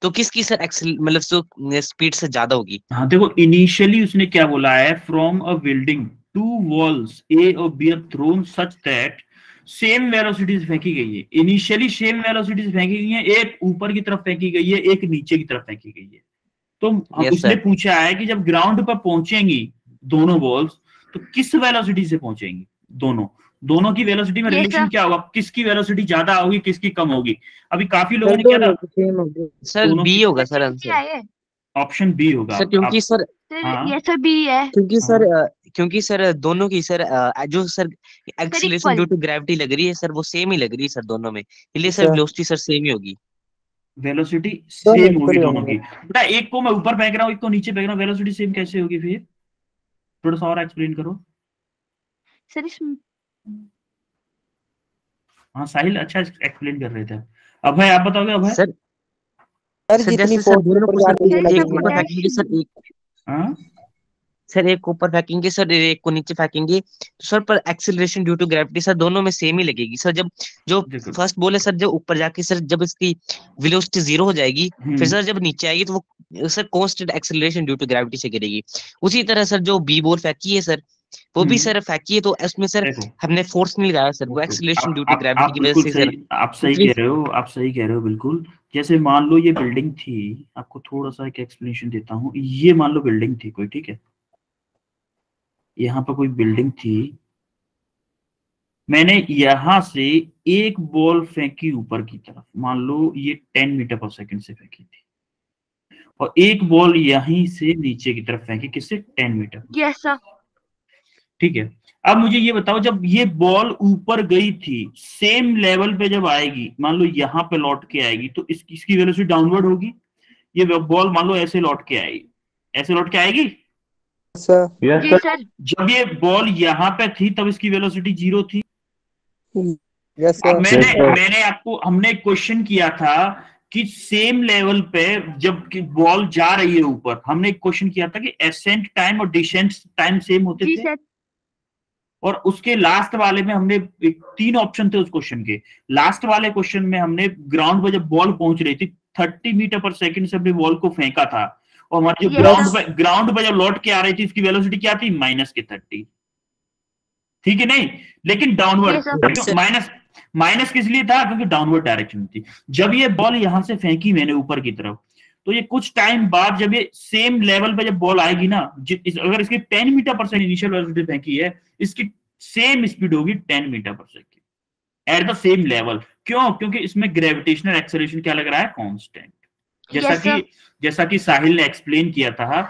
तो किसकी सर मतलब जो स्पीड से ज्यादा होगी? हाँ देखो, इनिशियली उसने क्या बोला है, from a building 2 walls A और B are thrown such that same velocities फेंकी गई है। इनिशियली सेम वेलोसिटीज फेंकी गई है, एक ऊपर की तरफ फेंकी गई है, एक नीचे की तरफ फेंकी गई है। तो उसने पूछा है कि जब ग्राउंड पर पहुंचेंगी दोनों बॉल्स तो किस वेलोसिटी से पहुंचेंगी? दोनों की वेलोसिटी में रिलेशन क्या होगा, किसकी वेलोसिटी ज्यादा होगी, किसकी कम होगी? अभी काफी लोगों ने क्या था, सर बी होगा सर आंसर। ऑप्शन बी होगा सर क्योंकि सर ये सर बी है, क्योंकि सर दोनों की सर जो sir acceleration due to gravity लग रही है सर वो सेम ही लग रही है सर दोनों में, इसलिए सर वेलोसिटी सर सेम ही होगी। वेलोसिटी सेम होगी दोनों की। बेटा एक को मैं ऊपर फेंक रहा हूँ, एक को नीचे फेंक रहा हूँ, वेलोसिटी सेम कैसे होगी फिर? थोड़ा सा और एक्सप्लेन करो सर। हाँ साहिल अच्छा एक्सप्लेन कर रहे थे। अब भाई आप बताओगे? अब सर जितनी फोर्स सर एक ऊपर फेंकेंगे सर एक को नीचे फेंकेंगे तो सर पर acceleration due to gravity sir दोनों में सेम ही लगेगी सर। जब जो फर्स्ट बॉल है सर जब ऊपर जाके सर जब इसकी वेलोसिटी 0 हो जाएगी, फिर सर जब नीचे आएगी तो वो sir constant acceleration due to gravity से गिरेगी। उसी तरह सर जो बी बॉल फेंकी है सर वो भी सर फेंकी है तो उसमें सर हमने फोर्स नहीं लगाया सर, वो एक्सीलरेशन ड्यू टू ग्रेविटी की वजह से सर। आप सही कह रहे हो, आप सही कह रहे हो बिल्कुल। जैसे मान लो ये बिल्डिंग थी, आपको थोड़ा सा एक एक्सप्लेनेशन देता हूँ। ये मान लो बिल्डिंग थी कोई, ठीक है, यहाँ पर कोई बिल्डिंग थी, मैंने यहां से एक बॉल फेंकी ऊपर की तरफ, मान लो ये 10 मीटर पर सेकंड से फेंकी थी, और एक बॉल यहीं से नीचे की तरफ फेंकी, किससे? 10 मीटर। Yes sir. ठीक है, अब मुझे ये बताओ, जब ये बॉल ऊपर गई थी, सेम लेवल पे जब आएगी, मान लो यहाँ पे लौट के आएगी, तो इसकी वेलोसिटी डाउनवर्ड होगी। ये बॉल मान लो ऐसे लौट के आएगी, ऐसे लौट के आएगी सर। जी सर। जब ये बॉल यहाँ पे थी तब इसकी वेलोसिटी 0 थी। Yes sir. मैंने आपको, हमने क्वेश्चन किया था कि सेम लेवल पे जब बॉल जा रही है ऊपर, हमने एक क्वेश्चन किया था कि एसेंट टाइम और डिसेंट टाइम सेम होते थे। सर। और उसके लास्ट वाले में हमने 3 ऑप्शन थे उस क्वेश्चन के। लास्ट वाले क्वेश्चन में हमने ग्राउंड पर जब बॉल पहुंच रही थी 30 मीटर पर सेकंड से अपने बॉल को फेंका था, और हमारी जो ग्राउंड पर जब लौट के आ रही थी इसकी वेलोसिटी क्या थी? -30। ठीक है, नहीं लेकिन डाउनवर्ड। माइनस किस लिए था? क्योंकि डाउनवर्ड डायरेक्शन थी। जब ये बॉल यहां से फेंकी मैंने ऊपर की तरफ, तो ये कुछ टाइम बाद जब ये सेम लेवल पे जब बॉल आएगी ना, अगर इसकी 10 metre per second initial velocity फेंकी है, इसकी सेम स्पीड होगी 10 metre per second at the same level. क्यों? क्योंकि इसमें ग्रेविटेशनल एक्सेलरेशन क्या लग रहा है? कांस्टेंट। जैसा कि साहिल ने एक्सप्लेन किया था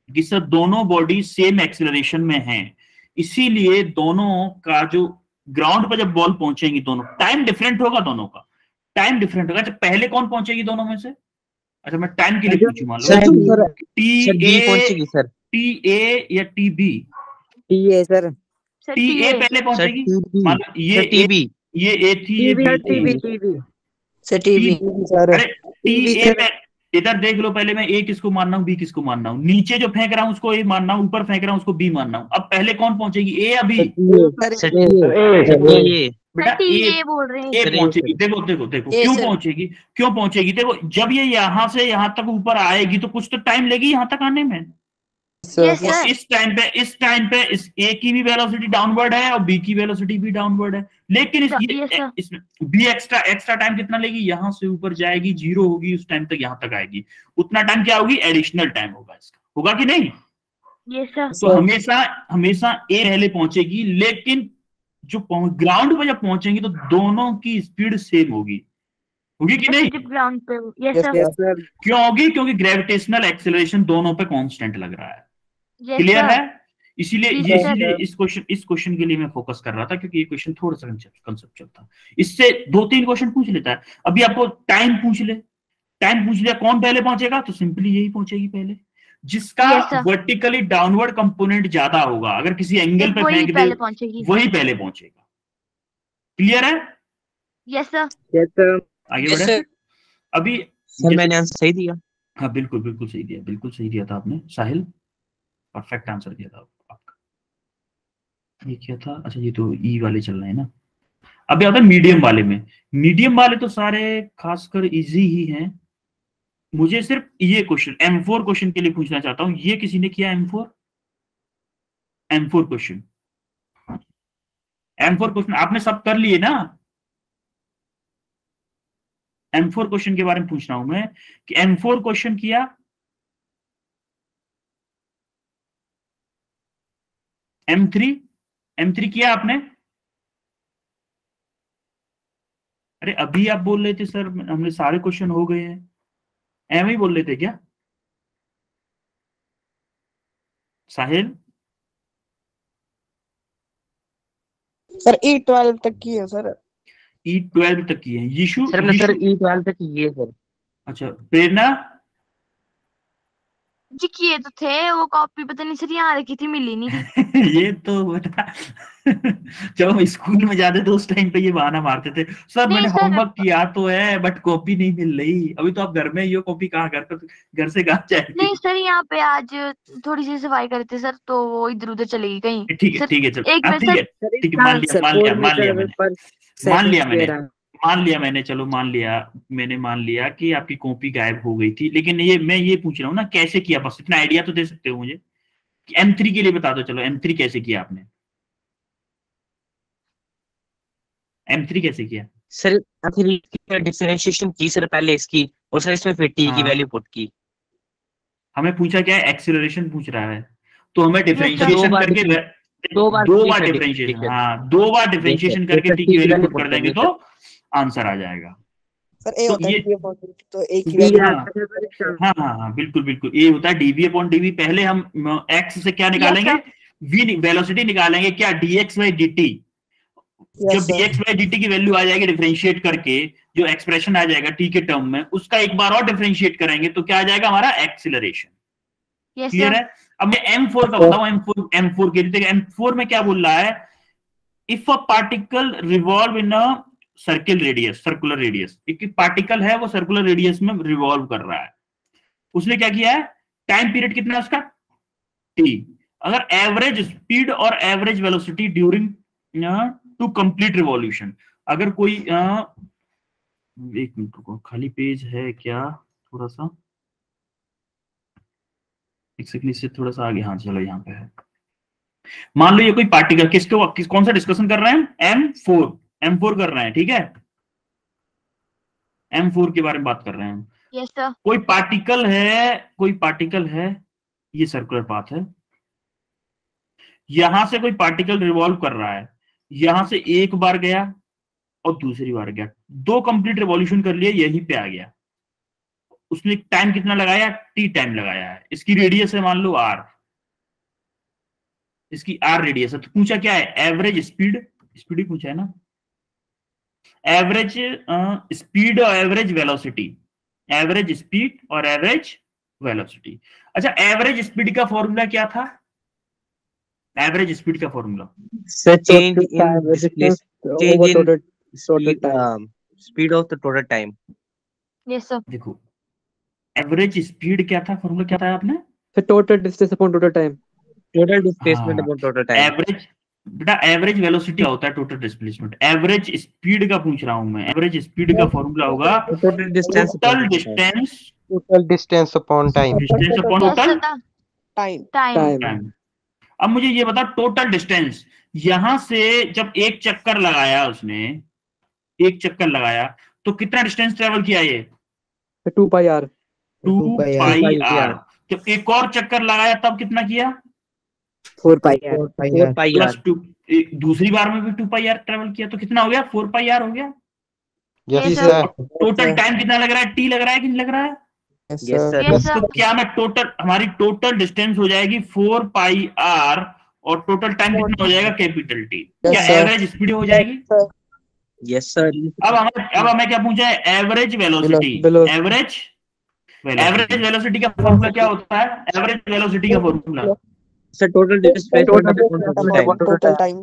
कि सर दोनों बॉडी सेम एक्सेलरेशन में हैं, इसीलिए दोनों का जो ग्राउंड पर जब बॉल पहुंचेंगी, दोनों टाइम डिफरेंट होगा, दोनों का टाइम डिफरेंट होगा। जब पहले कौन पहुंचेगी दोनों में से? अच्छा मैं टाइम के लिए पूछूं, मान लो टी ए या T B? T A sir. T A पहले पहुंचेगी, मान लो ये ए थी, ये बी सर। अरे टी ए इधर देख लो, पहले मैं ए किसको मानना हूँ, बी किसको मानना हूँ, नीचे जो फेंक रहा हूँ उसको ए मानना हूँ, ऊपर फेंक रहा हूँ उसको बी मानना हूँ। अब पहले कौन पहुंचेगी, ए या बी? बेटा सर, ए ये बोल रहे हैं ए सर, पहुंचेगी, देखो देखो देखो ए क्यों सर। पहुंचेगी, क्यों पहुंचेगी, देखो जब ये यहाँ से यहाँ तक ऊपर आएगी तो कुछ तो टाइम लगेगी यहाँ तक आने में। यस और सर। इस टाइम पे इस ए की भी वेलोसिटी डाउनवर्ड है और बी की वेलोसिटी भी डाउनवर्ड है, लेकिन Yes, sir. इसमें बी एक्स्ट्रा टाइम कितना लेगी, यहाँ से ऊपर जाएगी, 0 होगी, उस टाइम तक यहाँ तक आएगी, उतना टाइम क्या होगी, एडिशनल टाइम होगा इसका, होगा कि नहीं। Yes sir. तो हमेशा हमेशा ए पहले पहुंचेगी, लेकिन जो ग्राउंड पे जब पहुंचेंगी तो दोनों की स्पीड सेम होगी, होगी कि नहीं। जब ग्राउंड पे। Yes yes sir. सर। क्यों होगी, क्योंकि ग्रेविटेशनल एक्सेलरेशन दोनों पे कांस्टेंट लग रहा है। Yes clear sir. है। इसीलिए जी, ये सर। इसीलिए इस क्वेश्चन के लिए मैं फोकस कर रहा था, क्योंकि ये क्वेश्चन थोड़ा सा कंसेप्चुअल था। इससे 2-3 क्वेश्चन पूछ लेता है। अभी आपको टाइम पूछ लिया, कौन पहले पहुंचेगा, तो सिंपली यही पहुंचेगी पहले, जिसका Yes, sir. Vertically downward component ज्यादा होगा, अगर किसी एंगल पे वही फेंक दे पहले पहुंचेगी। वही पहले पहुंचेगा। क्लियर है। Yes sir. Yes sir. आगे Yes, बढ़े। sir. अभी सर मैंने आंसर सही दिया। हाँ बिल्कुल बिल्कुल सही दिया, बिल्कुल सही दिया था आपने साहिल, परफेक्ट आंसर दिया था आपका। ये क्या था, अच्छा ये तो ई वाले चल रहे हैं ना। अभी आता है मीडियम वाले में। मीडियम वाले तो सारे खासकर इजी ही हैं। मुझे सिर्फ ये क्वेश्चन M4 क्वेश्चन के लिए पूछना चाहता हूं, ये किसी ने किया M4 क्वेश्चन, M4 क्वेश्चन आपने सब कर लिए ना। M4 क्वेश्चन के बारे में पूछ रहा हूं मैं कि M4 क्वेश्चन किया, M3 किया आपने। अरे अभी आप बोल रहे थे सर हमने सारे क्वेश्चन हो गए हैं, एम ही बोल रहे थे क्या साहिल। सर E12 तक की है सर। E12 तक की है। यीशु सर मैं सर E12 तक ये सर। अच्छा प्रेरणा। जी किए तो थे, वो कॉपी पता नहीं सर यहाँ रखी थी, मिली नहीं थी। ये तो बता जब हम स्कूल में जाते थे उस टाइम पे ये बहाना मारते थे, सर नहीं मैंने सर। होमवर्क किया तो है बट कॉपी नहीं मिल रही। अभी तो आप घर में ही हो, कॉपी कहाँ घर से कहाँ जाएगी। नहीं सर, यहाँ पे आज थोड़ी सी सफाई करते सर, तो वो इधर उधर चलेगी कहीं। ठीक है सर, ठीक है चलो एक मिनट ठीक है सर। ठीक है, मान लिया मैंने, चलो मान लिया कि आपकी कॉपी गायब हो गई थी, लेकिन ये मैं ये पूछ रहा हूँ ना कैसे किया, बस इतना आइडिया तो दे सकते हो मुझे कि M3 के लिए बता दो। चलो M3 कैसे किया आपने, M3 कैसे किया। सर फिर डिफरेंशिएशन की सर पहले इसकी, और सर इसमें फिर टी की हाँ। वैल्यू पुट की। हमें पूछा क्या है, एक्सीलरेशन पूछ रहा है, तो हमें डिफरेंशिएशन करके दो बार डिफरेंशिएशन, हाँ 2 बार डिफरेंशिएशन करके टी की वैल्यू पुट कर देंगे तो आंसर आ जाएगा। सर ए तो होता है ये DV तो एक ही वैल्यू। हाँ बिल्कुल बिल्कुल, ये होता है dv/dv। पहले हम x से क्या निकालेंगे, v वेलोसिटी निकालेंगे, क्या dx/dt। जब dx/dt की वैल्यू आ जाएगी डिफरेंशिएट करके, जो एक्सप्रेशन आ जाएगा t के टर्म में, उसका एक बार और डिफरेंशिएट करेंगे तो क्या आ जाएगा हमारा एक्सीलरेशन। क्लियर है। अब मैं M4 का बताऊं, M4 के लिए M4 में क्या बोल रहा है, if a particle revolve in a circular radius, एक पार्टिकल है वो सर्कुलर रेडियस में रिवॉल्व कर रहा है, उसने क्या किया है, टाइम पीरियड कितना है उसका t। अगर एवरेज स्पीड और average velocity during two complete revolution, अगर कोई एक मिनट को खाली पेज है क्या, थोड़ा सा एक सेकंड से थोड़ा सा आगे, हाँ चलो यहाँ पे है। मान लो ये कोई पार्टिकल, कौन सा डिस्कशन कर रहे हैं, M4 कर रहे हैं, ठीक है M4 के बारे में बात कर रहे हैं। Yes sir. कोई पार्टिकल है, ये सर्कुलर पाथ है, यहां से कोई पार्टिकल रिवॉल्व कर रहा है, यहां से एक बार गया और दूसरी बार गया, 2 कंप्लीट रिवॉल्यूशन कर लिए, यहीं पे आ गया। उसने टाइम कितना लगाया, t टाइम लगाया है। इसकी रेडियस है मान लो r, इसकी r रेडियस है। तो पूछा क्या है, एवरेज स्पीड ही पूछा है ना, एवरेज स्पीड और एवरेज वेलोसिटी, एवरेज स्पीड और एवरेज वेलोसिटी। अच्छा एवरेज स्पीड का फॉर्मूला क्या था, एवरेज स्पीड का formula change in speed of the total time. Yes sir. देखो एवरेज स्पीड क्या था, फॉर्मूला क्या था आपने, total distance upon total time. Total displacement upon total time. बेटा एवरेज वेलोसिटी होता है टोटल डिस्प्लेसमेंट, एवरेज स्पीड का पूछ रहा हूं मैं। एवरेज स्पीड का फॉर्मूला होगा total distance total distance total distance upon time. Distance upon total time. Time. अब मुझे ये बता टोटल डिस्टेंस, यहां से जब एक चक्कर लगाया उसने, एक चक्कर लगाया तो कितना डिस्टेंस ट्रेवल किया ये? 2 पाई आर। 2 pi are. जब एक और चक्कर लगाया तब कितना किया? 4 pi R. 4 pi plus R. 2, दूसरी बार में भी 2 पाई आर ट्रेवल किया तो कितना हो गया? 4 पाई आर हो गया। Yes sir. टोटल टाइम कितना लग रहा है? टी लग रहा है कि नहीं लग रहा है? Yes sir. तो क्या मैं टोटल, हमारी टोटल डिस्टेंस हो जाएगी 4 पाई आर और टोटल टाइम कितना हो जाएगा? Capital T. क्या एवरेज स्पीड हो जाएगी? Yes sir. अब हमें क्या पूछा है? Average velocity. एवरेज वेलोसिटी का फॉर्मूला क्या होता है? एवरेज वेलोसिटी का formula sir total displacement total time.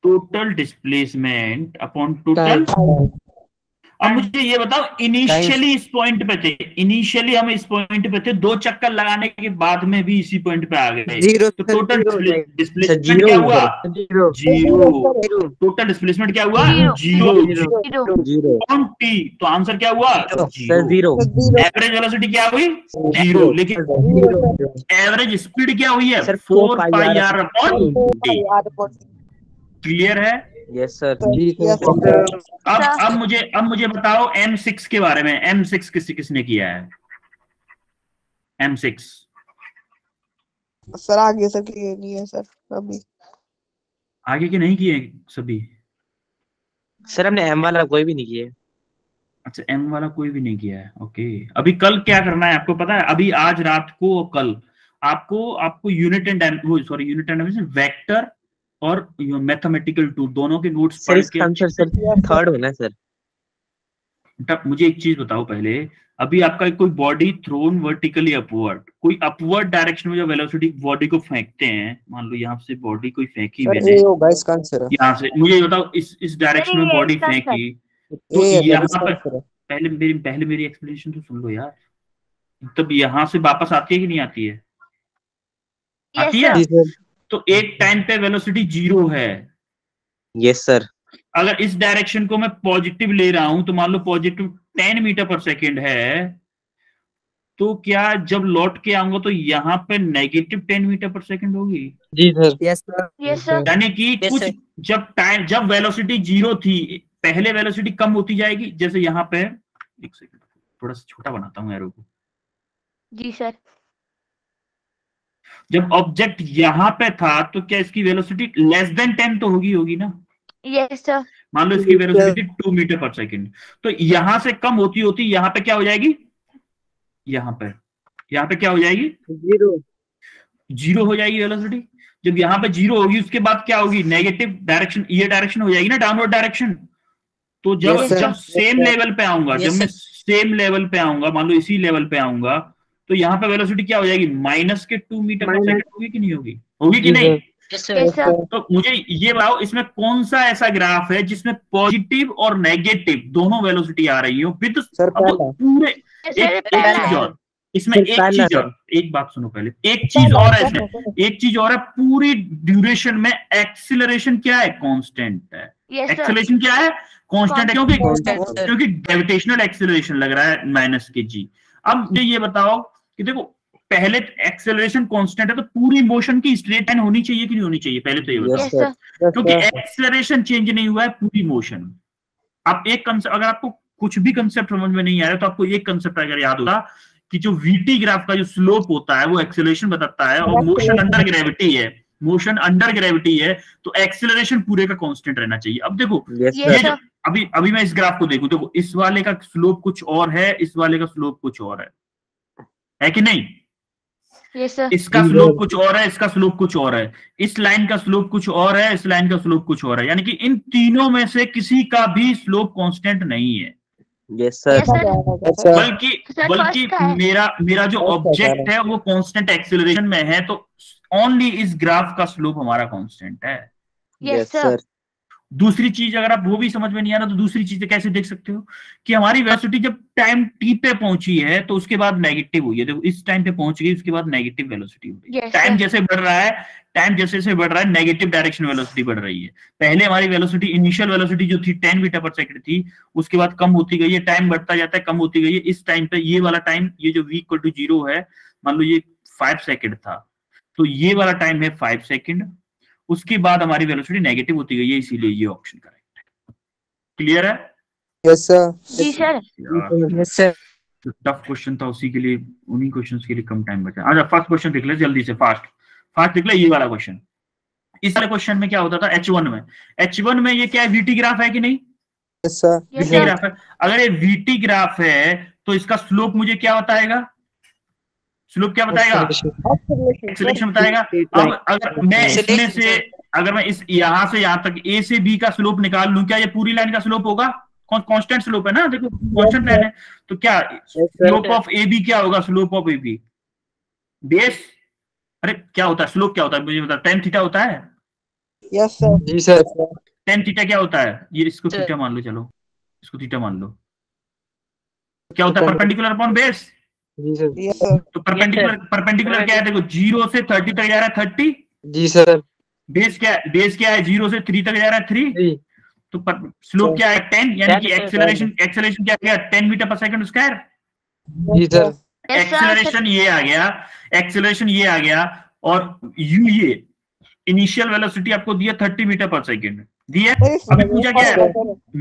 Total displacement upon total. अब मुझे ये बताओ, इनिशियली इस पॉइंट पे थे, इनिशियली हम इस पॉइंट पे थे, 2 चक्कर लगाने के बाद में भी इसी पॉइंट पे आ गए, तो टोटल डिस्प्लेसमेंट क्या हुआ? जीरो। टोटल डिस्प्लेसमेंट क्या हुआ? Zero on T. तो आंसर क्या हुआ? जीरो। एवरेज वेलोसिटी क्या हुई? जीरो। लेकिन एवरेज स्पीड क्या हुई है? 4 pi are upon T. Clear है? Yes sir. अब मुझे बताओ M6 के बारे में। M6 किसने किया है? M6 सर आगे सर किए नहीं है सर अभी। आगे के नहीं किए सभी? सर हमने M वाला कोई भी नहीं किया। अच्छा, M वाला कोई भी नहीं किया है। ओके, अभी कल क्या करना है आपको पता है? अभी आज रात को और कल आपको यूनिट एंड वेक्टर और मैथमेटिकल टूल दोनों के नोट्स पढ़ के। आंसर सर थर्ड होना है सर। मुझे एक चीज बताओ पहले, अभी आपका कोई बॉडी थ्रोन वर्टिकली अपवर्ड, कोई अपवर्ड डायरेक्शन में जो वेलोसिटी बॉडी को फेंकते हैं, मान लो यहाँ से बॉडी कोई फेंकी मैंने, यहाँ से, मुझे बताओ इस डायरेक्शन में बॉडी फेंकी, तो यहाँ पर पहले मेरी एक्सप्लेनेशन तो सुन लो यार। तब यहाँ से वापस आती है कि नहीं आती है? आती है। तो एक टाइम पे वेलोसिटी 0 है। Yes sir. अगर इस डायरेक्शन को मैं पॉजिटिव ले रहा हूं, तो मान लो पॉजिटिव 10 मीटर पर सेकेंड है, तो क्या जब लौट के आऊंगा तो यहाँ पे नेगेटिव 10 मीटर पर सेकेंड होगी? जी सर। Yes sir. यानी कि कुछ जब वेलोसिटी 0 थी, पहले वेलोसिटी कम होती जाएगी। जैसे यहाँ पे, एक सेकंड थोड़ा सा छोटा बनाता हूँ एरो को। जी सर। जब ऑब्जेक्ट यहाँ पे था तो क्या इसकी वेलोसिटी लेस देन 10 तो होगी ना? Yes sir. मान लो इसकी वेलोसिटी 2 मीटर पर सेकेंड, तो यहां से कम होती होती यहाँ पे क्या हो जाएगी? यहाँ पे क्या हो जाएगी? जीरो हो जाएगी वेलोसिटी। जब यहाँ पे 0 होगी, उसके बाद क्या होगी? नेगेटिव डायरेक्शन, ये डायरेक्शन हो जाएगी ना, डाउनवर्ड डायरेक्शन। तो जब सेम लेवल पे आऊंगा, जब मैं सेम लेवल पे आऊंगा, मान लो इसी लेवल पे आऊंगा, तो यहाँ पे वेलोसिटी क्या हो जाएगी? -2 मीटर पर सेकंड होगी कि नहीं होगी? होगी कि नहीं? तो मुझे ये बताओ, इसमें कौन सा ऐसा ग्राफ है जिसमें पॉजिटिव और नेगेटिव दोनों वेलोसिटी आ रही हो विद पूरे? एक चीज और इसमें, एक बात सुनो पहले, एक चीज और है इसमें, एक चीज और है, पूरी ड्यूरेशन में एक्सिलरेशन क्या है? कांस्टेंट है। एक्सिलरेशन क्या है? कांस्टेंट है, क्योंकि ग्रेविटेशनल एक्सिलरेशन लग रहा है -g। अब मुझे ये बताओ कि देखो, पहले एक्सेलरेशन कांस्टेंट है तो पूरी मोशन की स्ट्रेट लाइन होनी चाहिए कि नहीं होनी चाहिए? पहले तो ये बताओ, क्योंकि एक्सेलरेशन चेंज नहीं हुआ है, पूरी मोशन। आप एक कंसेप्ट, अगर आपको कुछ भी कंसेप्ट समझ में नहीं आ रहा तो आपको एक कंसेप्ट अगर याद होगा कि जो वीटी ग्राफ का जो स्लोप होता है वो एक्सेलरेशन बताता है, और मोशन अंडर ग्रेविटी है, मोशन अंडर ग्रेविटी है, तो एक्सेलरेशन पूरे का कांस्टेंट रहना चाहिए। अब देखो, ये अभी मैं इस ग्राफ को देखूं, देखो इस वाले का स्लोप कुछ और है, इस वाले का स्लोप कुछ और है कि नहीं? इसका स्लोप कुछ और है, इसका स्लोप कुछ और है, इस लाइन का स्लोप कुछ और है, इस लाइन का स्लोप कुछ और है, यानी कि इन तीनों में से किसी का भी स्लोप कांस्टेंट नहीं है। Yes sir. बल्कि मेरा जो ऑब्जेक्ट है वो कांस्टेंट एक्सेलरेशन में है, तो ओनली इस ग्राफ का स्लोप हमारा कांस्टेंट है। Yes sir. दूसरी चीज अगर आप वो भी समझ में नहीं आ रहा तो दूसरी चीज कैसे देख सकते हो कि हमारी वेलोसिटी जब टाइम टी पे पहुंची है तो उसके बाद नेगेटिव हुई है। देखो इस टाइम पे पहुंच गई, उसके बाद नेगेटिव वेलोसिटी हो गई। टाइम जैसे बढ़ रहा है, टाइम जैसे जैसे बढ़ रहा है, नेगेटिव डायरेक्शन वेलोसिटी बढ़ रही है। पहले हमारी वेलोसिटी, इनिशियल वेलोसिटी जो थी 10 मीटर पर सेकंड थी, उसके बाद कम होती गई है, टाइम बढ़ता जाता है, कम होती गई है। इस टाइम पे ये वाला टाइम, ये जो v = 0 है, मान लो ये 5 सेकंड था, तो ये वाला टाइम है 5 सेकंड। उसके बाद हमारी वेलोसिटी नेगेटिव होती गई है, इसीलिए ये ऑप्शन करेक्ट है। क्लियर है? Yes sir. जी sir. Yes sir. Tough question था, उसी के लिए, उन्हीं क्वेश्चंस के लिए कम टाइम बचा। अच्छा फर्स्ट क्वेश्चन देख ले जल्दी से, फास्ट देख ले ये वाला क्वेश्चन। इस वाले क्वेश्चन में क्या होता था H1 में, H1 में ये क्या है, VT ग्राफ है कि नहीं? Yes sir. VT ग्राफ है। अगर ये VT ग्राफ है तो इसका स्लोप मुझे क्या बताएगा? स्लोप क्या बताएगा? एक्सेलरेशन बताएगा। अब अगर मैं इसमें से, अगर मैं इस यहां से यहां तक A से B का स्लोप निकाल लूं, क्या ये पूरी लाइन का स्लोप होगा? कांस्टेंट स्लोप है ना, देखो कांस्टेंट लाइन है, तो क्या स्लोप ऑफ AB क्या होगा? स्लोप ऑफ AB बेस, अरे क्या होता है स्लोप, क्या होता है मुझे बता, tan थीटा होता है? Yes sir. जी सर। tan थीटा क्या होता है? ये इसको थीटा मान लो, चलो इसको थीटा मान लो। क्या होता है? Perpendicular upon base. जी सर। Yes sir. तो परपेंडिकुलर क्या है? देखो 0 से 30 तक जा रहा है 30। जी सर। बेस क्या है? 0 से 3 तक जा रहा है 3। तो स्लोप क्या है? 10, यानी कि एक्सेलरेशन क्या आ गया? 10 मीटर पर सेकंड स्क्वायर। जी सर। एक्सेलरेशन ये आ गया और यू ये इनिशियल वेलोसिटी आपको दिया 30 मीटर पर सेकंड दिया। अभी पूछा क्या है?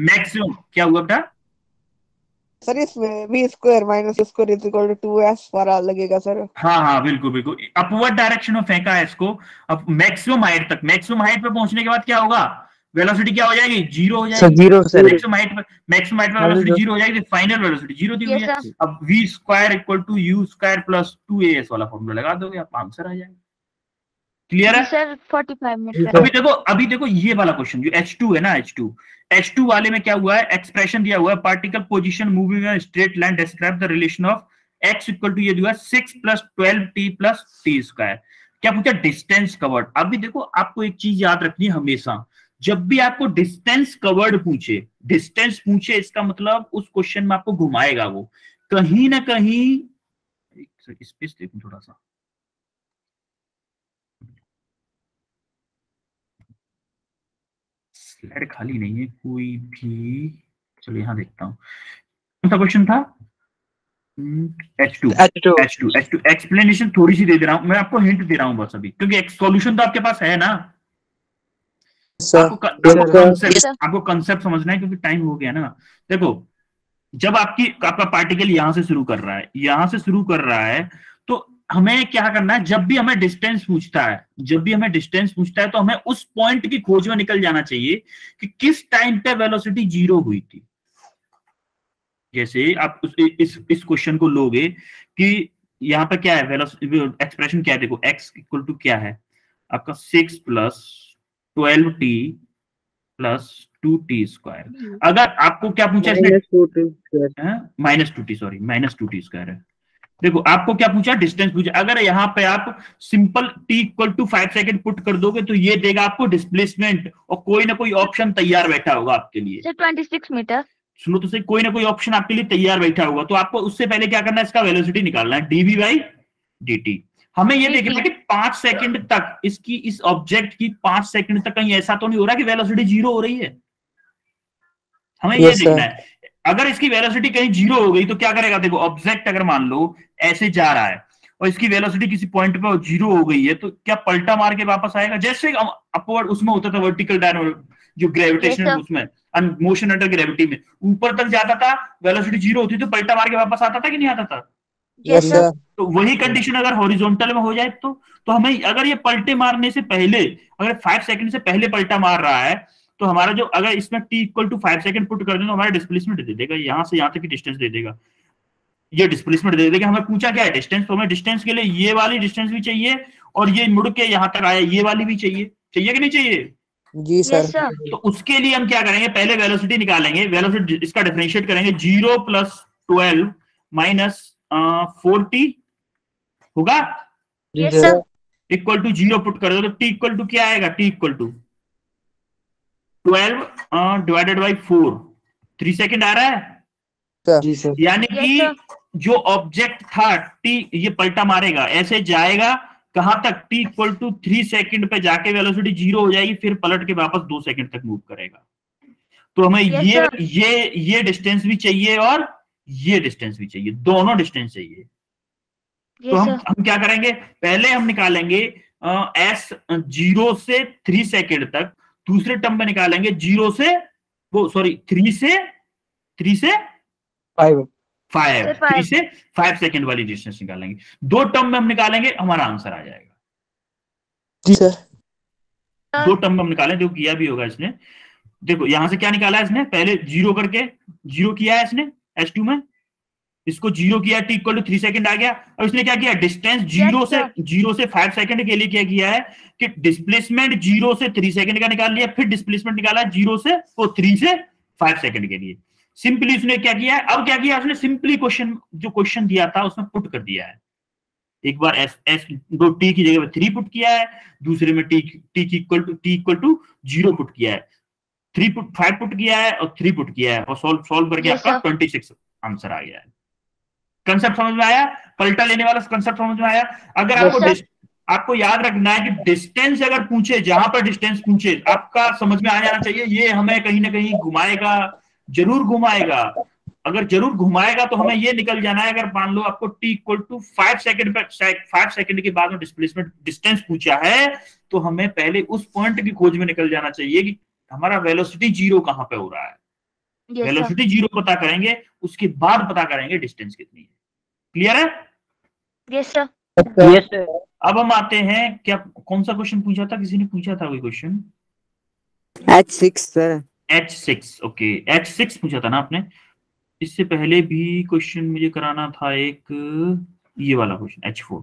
मैक्सिमम क्या हुआ बेटा? सर इसमें v² - 2s वाला लगेगा सर। हाँ बिल्कुल अपवर्ड डायरेक्शन में फेंका है इसको। अब मैक्सिमम हाइट पे पहुंचने के बाद क्या होगा? वेलोसिटी क्या हो जाएगी? 0 हो जाएगी। Zero sir. मैक्सिमम हाइट पे वेलोसिटी 0 हो जाएगी, फाइनल वेलोसिटी 0 दी हुई है। अब v² = u² + 2as वाला फॉर्मूला लगा दोगे, आप आंसर आ जाएगा। क्लियर है सर? 45 मिनट। अभी देखो ये वाला क्वेश्चन जो H2 है ना, H2 वाले में क्या हुआ है? एक्सप्रेशन दिया हुआ है, particle position moving in straight line, describe the relation of x = ये दिया 6 + 12t + t²। क्या पूछा? Distance covered. अभी देखो आपको एक चीज याद रखनी है हमेशा, जब भी आपको डिस्टेंस कवर्ड पूछे, इसका मतलब उस क्वेश्चन में आपको घुमाएगा वो कहीं ना कहीं। स्पेस देखो थोड़ा सा, स्लाइड खाली नहीं है कोई भी। चलो यहां देखता हूं कौन सा क्वेश्चन था। H2 एक्सप्लेनेशन थोड़ी सी दे दे रहा हूं मैं आपको, हिंट दे रहा हूं बस अभी, क्योंकि एक सॉल्यूशन तो आपके पास है ना। आपको कंसेप्ट समझना है, क्योंकि टाइम हो गया ना। देखो जब आपका पार्टिकल यहां से शुरू कर रहा है, तो हमें क्या करना है? जब भी हमें डिस्टेंस पूछता है तो हमें उस पॉइंट की खोज में निकल जाना चाहिए कि किस टाइम पे वेलोसिटी 0 हुई थी। जैसे आप इस क्वेश्चन को लोगे कि यहाँ पे क्या है, वेलोसिटी एक्सप्रेशन क्या है? देखो x = क्या है आपका? 6 + 12t + 2t²। अगर आपको क्या पूछा इसने? -2t है। देखो आपको क्या पूछा? डिस्टेंस पूछा। अगर यहाँ पे आप सिंपल t = 5 सेकंड पुट कर दोगे तो ये देगा आपको डिस्प्लेसमेंट, और कोई ना कोई ऑप्शन तैयार बैठा होगा आपके लिए। 26 मीटर। सुनो तो सही, कोई ना कोई ऑप्शन आपके लिए तैयार बैठा होगा, तो आपको उससे पहले क्या करना है? इसका वेलोसिटी निकालना है, dv/dt। हमें ये देखना है कि 5 सेकंड तक इस ऑब्जेक्ट की 5 सेकंड तक कहीं ऐसा तो नहीं हो रहा कि वेलोसिटी 0 हो रही है। हमें ये देखना है। अगर इसकी वेलोसिटी कहीं 0 हो गई तो क्या करेगा? देखो ऑब्जेक्ट अगर मान लो ऐसे जा रहा है और इसकी वेलोसिटी किसी पॉइंट पे 0 हो गई है, तो क्या पलटा मार के वापस आएगा? जैसे अपवर्ड उसमें होता था, वर्टिकल जो ग्रेविटेशनल उसमें मोशन अंडर ग्रेविटी में ऊपर तक जाता था, वेलोसिटी 0 होती तो पलटा मार के वापस आता था कि नहीं आता था? Yes sir. तो वही कंडीशन अगर हॉरिजॉन्टल में हो जाए तो हमें, अगर ये पलटे मारने से पहले, अगर 5 सेकंड से पहले पलटा मार रहा है, तो हमारा जो, अगर इसमें t = 5 सेकंड पुट कर दें तो हमारा डिस्प्लेसमेंट दे देगा, यहां से यहां तक की डिस्टेंस दे देगा, ये डिस्प्लेसमेंट दे देगा। हमें पूछा क्या है? डिस्टेंस। तो हमें डिस्टेंस के लिए ये वाली डिस्टेंस भी चाहिए, और ये मुड़ के यहां तक आया ये वाली भी चाहिए कि नहीं चाहिए? जी सर। तो उसके लिए हम क्या करेंगे? पहले वेलोसिटी निकालेंगे, वेलोसिटी इसका डिफरेंशिएट करेंगे। 0 + 12 - 4t होगा, = 0 पुट कर दो तो t = क्या आएगा? t = 12 डिवाइडेड बाई 4, 3 सेकंड आ रहा है। जी सर। यानी Yes, sir. कि जो ऑब्जेक्ट था टी, ये पलटा मारेगा, ऐसे जाएगा कहां तक, टी इक्वल टू 3 सेकंड पे जाके वेलोसिटी 0 हो जाएगी, फिर पलट के वापस 2 सेकंड तक मूव करेगा। तो हमें Yes, ये sir. ये डिस्टेंस भी चाहिए और ये डिस्टेंस भी चाहिए, दोनों डिस्टेंस चाहिए। तो Yes, sir. हम क्या करेंगे, पहले हम निकालेंगे एस 0 से 3 सेकंड तक, दूसरे टर्म में निकालेंगे 0 से वो सॉरी 3 से 5 3 से 5 सेकंड वाली डिस्टेंस निकालेंगे। 2 टर्म में हम निकालेंगे, हमारा आंसर आ जाएगा। जी सर। 2 टर्म में हम निकालें, जो किया भी होगा इसने। देखो यहां से क्या निकाला है इसने, पहले 0 करके 0 किया है इसने H2 में, इसको 0 किया, टी इक्वल टू 3 सेकंड आ गया। और इसने क्या किया, डिस्टेंस 0 से 5 सेकंड के लिए क्या किया है कि डिस्प्लेसमेंट 0 से 3 सेकंड का निकाल लिया, फिर डिस्प्लेसमेंट निकाला 0 से 3 से 5 सेकंड के लिए। सिंपली उसने क्या किया है, अब क्या किया उसने, सिंपली क्वेश्चन दिया था उसमें पुट कर दिया है। एक बार एस दो टी की जगह पे 3 पुट किया है, दूसरे में टी इक्वल टू 0 पुट किया है, 5 पुट किया है और 3 पुट किया है, और सॉल्व करके Yes, आपका 26 आंसर आ गया है। कंसेप्ट समझ में आया, पलटा लेने वाला कंसेप्ट समझ में आया। अगर आपको याद रखना है कि डिस्टेंस अगर पूछे, जहां पर डिस्टेंस पूछे, आपका समझ में आ जाना चाहिए ये हमें कहीं ना कहीं घुमाएगा, जरूर घुमाएगा। अगर जरूर घुमाएगा तो हमें ये निकल जाना है, अगर मान लो आपको टी इक्वल टू 5 सेकंड के बाद में डिस्प्लेसमेंट डिस्टेंस पूछा है, तो हमें पहले उस पॉइंट की खोज में निकल जाना चाहिए कि हमारा वेलोसिटी 0 कहां पे हो रहा है। Yes, sir. वेलोसिटी 0 पता करेंगे, उसके बाद पता करेंगे डिस्टेंस कितनी है। क्लियर है? Yes, sir. Yes sir. अब हम आते हैं, क्या कौन सा क्वेश्चन पूछा था, किसी ने पूछा था कोई question? H6 sir. H6, okay H6 पूछा था ना आपने। इससे पहले भी क्वेश्चन मुझे कराना था एक, ये वाला क्वेश्चन H4।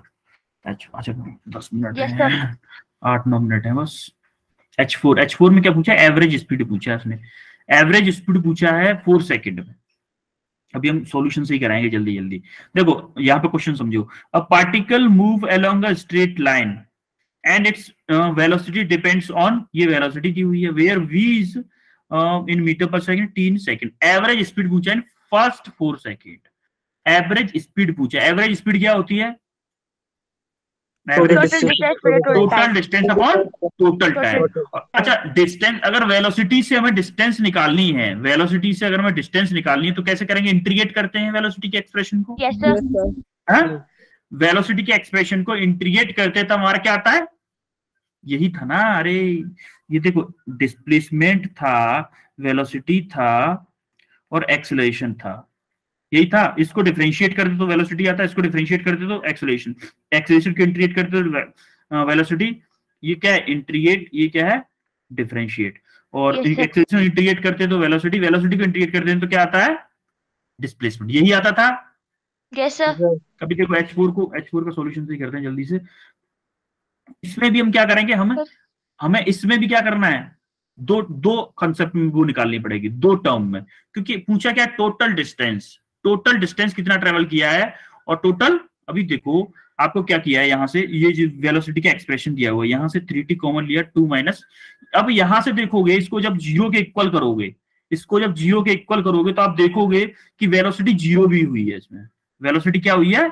अच्छा 10 मिनट Yes, है, 8-9 मिनट है बस। H4 में क्या पूछा, एवरेज स्पीड पूछा है उसने। एवरेज स्पीड पूछा है 4 सेकंड में। अभी हम सॉल्यूशन से ही कराएंगे जल्दी। देखो यहाँ पे क्वेश्चन समझो, a particle move along a straight line and its velocity depends on, ये वेलोसिटी दी हुई है, where v is in metre per second, t in second. Average speed पूछा है फर्स्ट 4 सेकंड। एवरेज स्पीड पूछा है, एवरेज स्पीड क्या होती है, Total distance for the total total time. Distance upon total time. अच्छा डिस्टेंस, अगर वेलोसिटी से हमें डिस्टेंस निकालनी है, वेलोसिटी से अगर हमें डिस्टेंस निकालनी है तो कैसे करेंगे, इंटीग्रेट करते हैं वेलोसिटी के एक्सप्रेशन को। Yes, sir. वेलोसिटी के एक्सप्रेशन को इंटीग्रेट करते तो हमारा क्या आता है, यही था ना। अरे ये देखो, डिस्प्लेसमेंट था, वेलोसिटी था और एक्सेलरेशन था, यही था। इसको डिफरेंशिएट करते तो वेलोसिटी आता है, इसको डिफरेंशिएट करते तो एक्सेलरेशन, एक्सेलरेशन को इंटीग्रेट करते तो वेलोसिटी। ये क्या है, इंटीग्रेट, ये क्या है, डिफरेंशिएट। और Yes, sir. एक्सेलरेशन इंटीग्रेट करते तो वेलोसिटी, वेलोसिटी को इंटीग्रेट करते हैं तो क्या आता है, डिस्प्लेसमेंट। यही आता था। Yes, sir. अभी देखो H4 का सॉल्यूशन से करते हैं जल्दी से। इसमें भी हम क्या करेंगे, हमें इसमें भी क्या करना है, दो कंसेप्ट में वो निकालनी पड़ेगी, 2 टर्म में, क्योंकि पूछा क्या, टोटल डिस्टेंस कितना ट्रेवल किया है, और टोटल, अभी देखो आपको क्या किया है, यहां से ये जो वेलोसिटी का एक्सप्रेशन दिया हुआ है, यहां से 3t कॉमन लिया, 2 माइनस। अब यहां से देखोगे, इसको जब 0 के इक्वल करोगे, तो आप देखोगे कि वेलोसिटी 0 भी हुई है इसमें। वेलोसिटी क्या हुई है,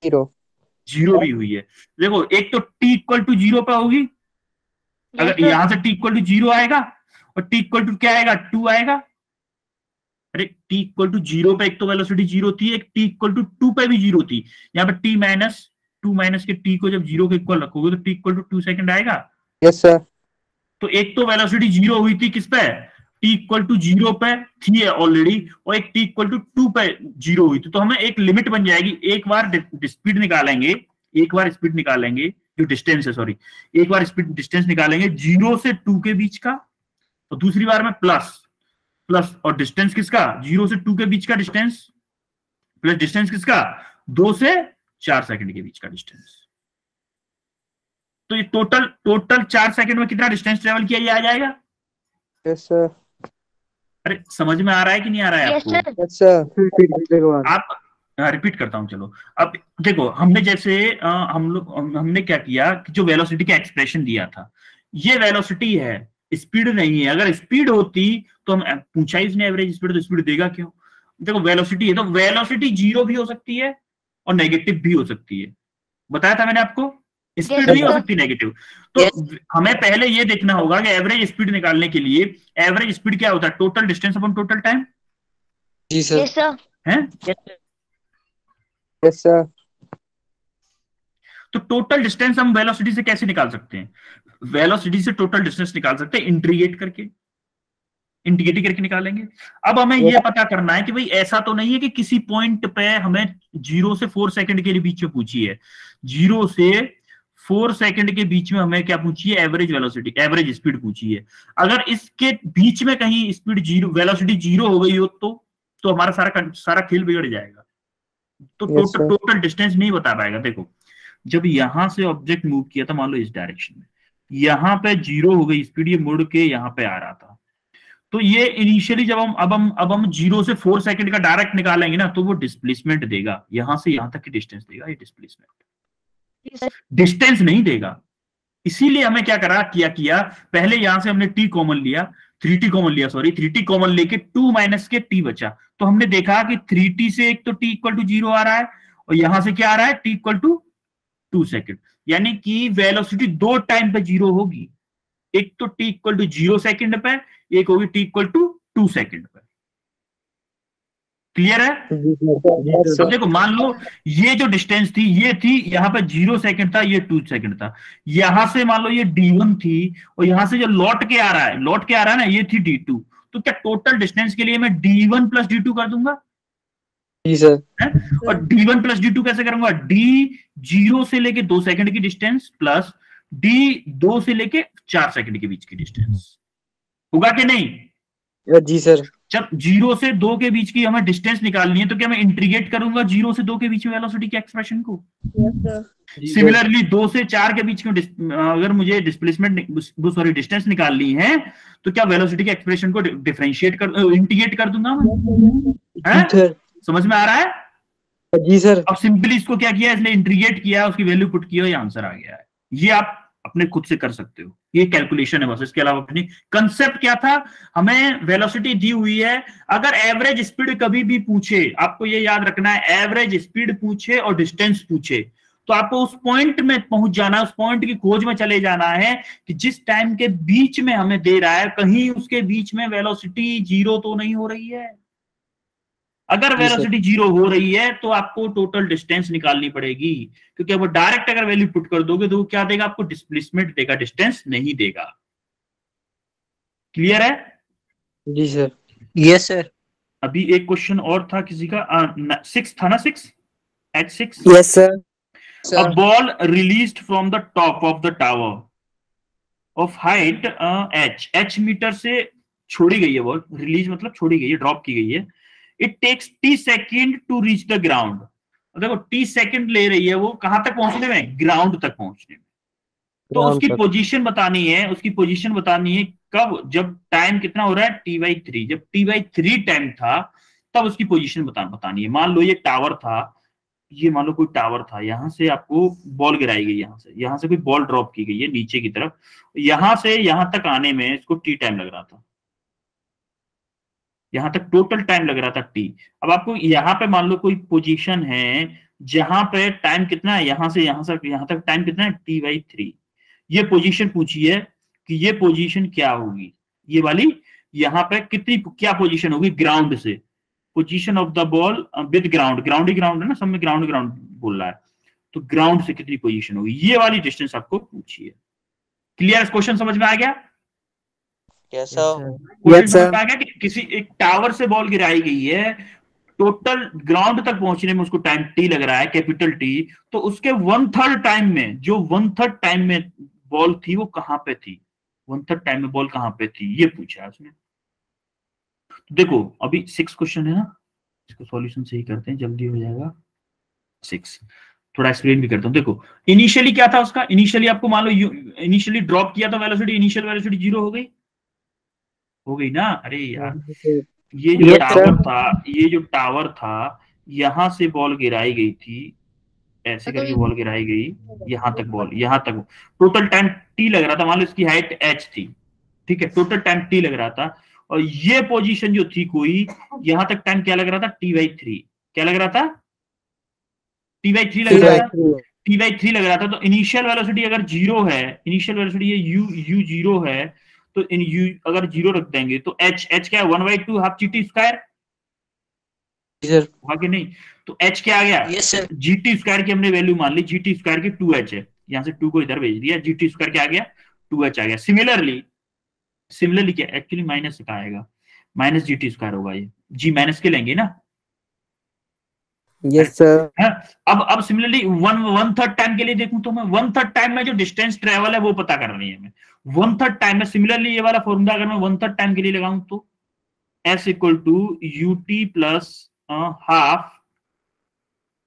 0 भी हुई है। देखो एक तो t इक्वल टू 0 पे होगी, Yes, अगर sir. यहां से t इक्वल टू 0 आएगा और t इक्वल टू क्या आएगा, 2 आएगा। अरे t इक्वल टू 0 पे एक तो वेलोसिटी 0 थी, एक t इक्वल टू 2 पे भी 0 थी। यहाँ पे t माइनस 2 माइनस के t को जब 0 के इक्वल रखोगे तो t इक्वल टू 2 सेकंड आएगा। Yes sir. तो एक तो वेलोसिटी 0 हुई थी किस पे, t इक्वल टू 0 पे थी ऑलरेडी, और एक t इक्वल टू 2 पे 0 हुई थी। तो हमें एक लिमिट बन जाएगी, एक बार स्पीड निकालेंगे, जो डिस्टेंस है, सॉरी, एक बार स्पीड डिस्टेंस निकालेंगे 0 से 2 के बीच का, और दूसरी बार में प्लस और डिस्टेंस किसका, 0 से 2 के बीच का डिस्टेंस, प्लस डिस्टेंस किसका, 2 से 4 सेकंड के बीच का डिस्टेंस। तो ये टोटल 4 सेकंड में कितना डिस्टेंस ट्रेवल किया, ये आ जाएगा। Yes sir. अरे समझ में आ रहा है कि नहीं आ रहा है Yes, आपको? sir. Yes sir. आप रिपीट करता हूं, चलो। अब देखो, हमने जैसे हमने क्या किया कि जो वेलोसिटी का एक्सप्रेशन दिया था, ये वेलोसिटी है, स्पीड नहीं है। अगर स्पीड होती तो हम पूछा ही इसने एवरेज स्पीड, तो स्पीड देगा क्यों? देखो वेलोसिटी है तो वेलोसिटी 0 भी हो सकती है और नेगेटिव भी हो सकती है, बताया था मैंने आपको। स्पीड नहीं हो सकती नेगेटिव। तो हमें पहले ये देखना होगा कि एवरेज स्पीड निकालने के लिए एवरेज स्पीड क्या होता है? Total distance upon total time. जी सर। Yes sir. हैं? Yes sir. तो टोटल डिस्टेंस हम वेलोसिटी से कैसे निकाल सकते हैं? वेलोसिटी से टोटल डिस्टेंस निकाल सकते हैं इंटीग्रेट करके निकालेंगे। अब हमें यह पता करना है कि भाई ऐसा तो नहीं है कि किसी पॉइंट पे हमें 0 से 4 सेकंड के बीच में पूछी है, 0 से 4 सेकंड के बीच में हमें क्या पूछी है? एवरेज वेलोसिटी, एवरेज स्पीड पूछी है। अगर इसके बीच में कहीं स्पीड 0, वेलोसिटी 0 हो गई हो तो हमारा सारा खेल बिगड़ जाएगा। तो टोटल डिस्टेंस नहीं बता पाएगा। देखो जब यहां से ऑब्जेक्ट मूव किया था, मान लो इस डायरेक्शन में, यहां पे 0 हो गई स्पीड, ये मुड़ के यहां पे आ रहा था, तो ये इनिशियली जब हम 0 से 4 सेकंड का डायरेक्ट निकालेंगे ना, तो वो डिस्प्लेसमेंट देगा, यहां से यहां तक की डिस्टेंस देगा, ये डिस्प्लेसमेंट, डिस्टेंस नहीं देगा। इसीलिए हमें क्या किया पहले यहां से हमने t कॉमन लिया, 3t कॉमन लिया, सॉरी 3t कॉमन लेके 2 माइनस के t बचा, तो हमने देखा कि 3t से एक तो t इक्वल टू 0 आ रहा है और यहां से क्या आ रहा है? t इक्वल टू 2 सेकंड, यानी कि वेलोसिटी 2 टाइम पे 0 होगी। एक तो t इक्वल टू 0 सेकंड पे, एक होगी t इक्वल टू 2 सेकंड पे। क्लियर है? अब देखो मान लो ये जो डिस्टेंस थी ये थी, यहां पे 0 सेकंड था, ये 2 सेकंड था। यहां से मान लो ये d1 थी और यहां से जो लौट के आ रहा है ना, ये थी d2। तो क्या टोटल डिस्टेंस के लिए मैं d1 प्लस d2 कर दूंगा? जी सर। और d1 प्लस d2 कैसे करूंगा? d 0 से लेके 2 सेकंड की डिस्टेंस प्लस d 2 से लेके 4 सेकंड के बीच की डिस्टेंस, होगा कि नहीं? जी सर। जब 0 से 2 के बीच की हमें डिस्टेंस निकालनी है तो क्या मैं इंटीग्रेट करूंगा 0 से 2 के बीच में वेलोसिटी के एक्सप्रेशन को? सिमिलरली 2 से 4 के बीच में अगर मुझे डिस्टेंस निकालनी है तो क्या वेलोसिटी के एक्सप्रेशन को इंटीग्रेट कर दूंगा मैं? समझ में आ रहा है? जी सर। अब सिंपली इसको क्या किया, इसने इंटीग्रेट किया, उसकी वैल्यू पुट किया, ये आंसर आ गया है। ये आप अपने खुद से कर सकते हो, ये कैलकुलेशन है बस, इसके अलावा कुछ नहीं। कंसेप्ट क्या था? हमें वेलोसिटी दी हुई है, अगर एवरेज स्पीड कभी भी पूछे, आपको ये याद रखना है, एवरेज स्पीड पूछे और डिस्टेंस पूछे तो आपको उस पॉइंट में पहुंच जाना है, उस पॉइंट की खोज में चले जाना है कि जिस टाइम के बीच में हमें दे रहा है, कहीं उसके बीच में वेलोसिटी 0 तो नहीं हो रही है। अगर वेलोसिटी 0 हो रही है तो आपको टोटल डिस्टेंस निकालनी पड़ेगी, क्योंकि अब डायरेक्ट अगर वैल्यू पुट कर दोगे तो वो क्या देगा आपको? डिस्प्लेसमेंट देगा, डिस्टेंस नहीं देगा। क्लियर है? जी सर। Yes sir. अभी एक क्वेश्चन और था किसी का, 6 था ना, 6 H6। Yes sir. A ball released from the top of the tower of height h metre से छोड़ी गई है बॉल, रिलीज मतलब छोड़ी गई है, ड्रॉप की गई है। It takes t second to reach the ground. देखो t सेकेंड ले रही है वो कहां तक पहुंचने में? ग्राउंड तक पहुंचने में। तो उसकी पोजीशन बतानी है, कब, जब टाइम कितना हो रहा है? t/3। जब t/3 टाइम था तब उसकी पोजीशन बतानी है। मान लो ये टावर था, ये मान लो कोई टावर था, यहां से आपको बॉल गिराई गई, यहां से कोई बॉल ड्रॉप की गई है नीचे की तरफ, यहां से यहां तक आने में इसको t टाइम लग रहा था, यहां तक टोटल टाइम लग रहा था t। अब आपको यहां पे मान लो कोई पोजीशन है जहां पे टाइम कितना है, यहां से यहां तक टाइम कितना है? t/3। ये पोजीशन पूछी है कि ये पोजीशन क्या होगी, ये वाली, यहां पे कितनी क्या पोजीशन होगी ग्राउंड से? Position of the ball with ground, ground he ground है ना, सब में ग्राउंड ग्राउंड बोल रहा है, तो ग्राउंड से कितनी पोजीशन होगी, ये वाली डिस्टेंस आपको पूछी है। क्लियर? क्वेश्चन समझ में आ गया? Yes sir. क्वेश्चन आ गया कि किसी एक टावर से बॉल गिराई गई है, टोटल ग्राउंड तक पहुंचने में उसको टाइम t लग रहा है, कैपिटल T, तो उसके 1/3 टाइम में, जो 1/3 टाइम में बॉल थी वो कहां पे थी, 1/3 टाइम में बॉल कहां पे थी, ये पूछा है उसने। देखो अभी 6 क्वेश्चन है ना, इसको सॉल्यूशन सही करते हैं, जल्दी हो जाएगा। 6 थोड़ा एक्सप्लेन भी करता हूं। देखो इनिशियली क्या था उसका, इनिशियली आपको मान लो इनिशियली ड्रॉप किया था वेलोसिटी, इनिशियल वेलोसिटी 0 हो गई ना। अरे यार ये जो टावर था यहां से बॉल गिराई गई थी, ऐसे करके बॉल गिराई गई, यहां तक बॉल, यहां तक टोटल टाइम t लग रहा था, मान लो इसकी हाइट h थी, ठीक है, टोटल टाइम टी लग रहा था, और ये पोजीशन जो थी कोई, यहां तक टाइम क्या लग रहा था, t/3। क्या लग रहा था, t/3 लग रहा था, t/3 लग रहा था। तो इनिशियल वेलोसिटी अगर 0 है, इनिशियल वेलोसिटी ये u 0 है, तो इन u अगर 0 रख देंगे तो h क्या है, 1/2 हाफ gt स्क्वायर सर हुआ कि नहीं। तो h क्या आ गया, यस सर gt स्क्वायर की हमने वैल्यू मान ली, gt स्क्वायर की 2h है, यहां से 2 को इधर भेज दिया, gt स्क्वायर क्या आ गया, 2h आ गया। सिमिलरली क्या, एक्चुअली माइनस का आएगा, माइनस gt स्क्वायर होगा, ये g माइनस के लेंगे ना। यस सर है? अब सिमिलरली 1/3 टाइम के लिए देखूं तो मैं 1/3 टाइम में जो डिस्टेंस ट्रेवल है वो पता करनी है मैं 1/3 टाइम में। सिमिलरली ये वाला फॉर्मूला अगर मैं 1/3 टाइम के लिए लगाऊं तो s equal to ut plus half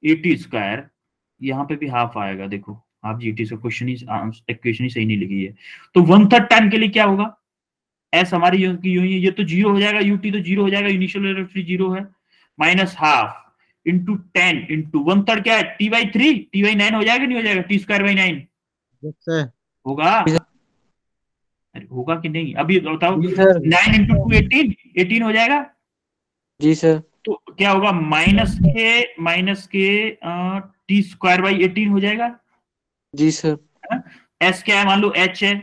at square, यहाँ पे भी हाफ आएगा, देखो हाफ gt से क्वेश्चन ही इक्वेशन ही सही नहीं लिखी है। तो 1/3 टाइम के लिए क्या होगा, s हमारी यूं ही, ये तो 0 हो जाएगा, ut तो 0 हो जाएगा, इनिशियल वेलोसिटी 0 है, माइनस हाफ इंटू 10 इंटू 1/3 क्या है, t/3, t/9 हो जाएगा, नहीं हो जाएगा, t²/9 होगा, अरे होगा कि नहीं, अभी बताओ, 9 इंटू 2 18 हो जाएगा। जी सर तो क्या होगा, माइनस के t²/18 हो जाएगा। जी सर s क्या है, मान लो h है,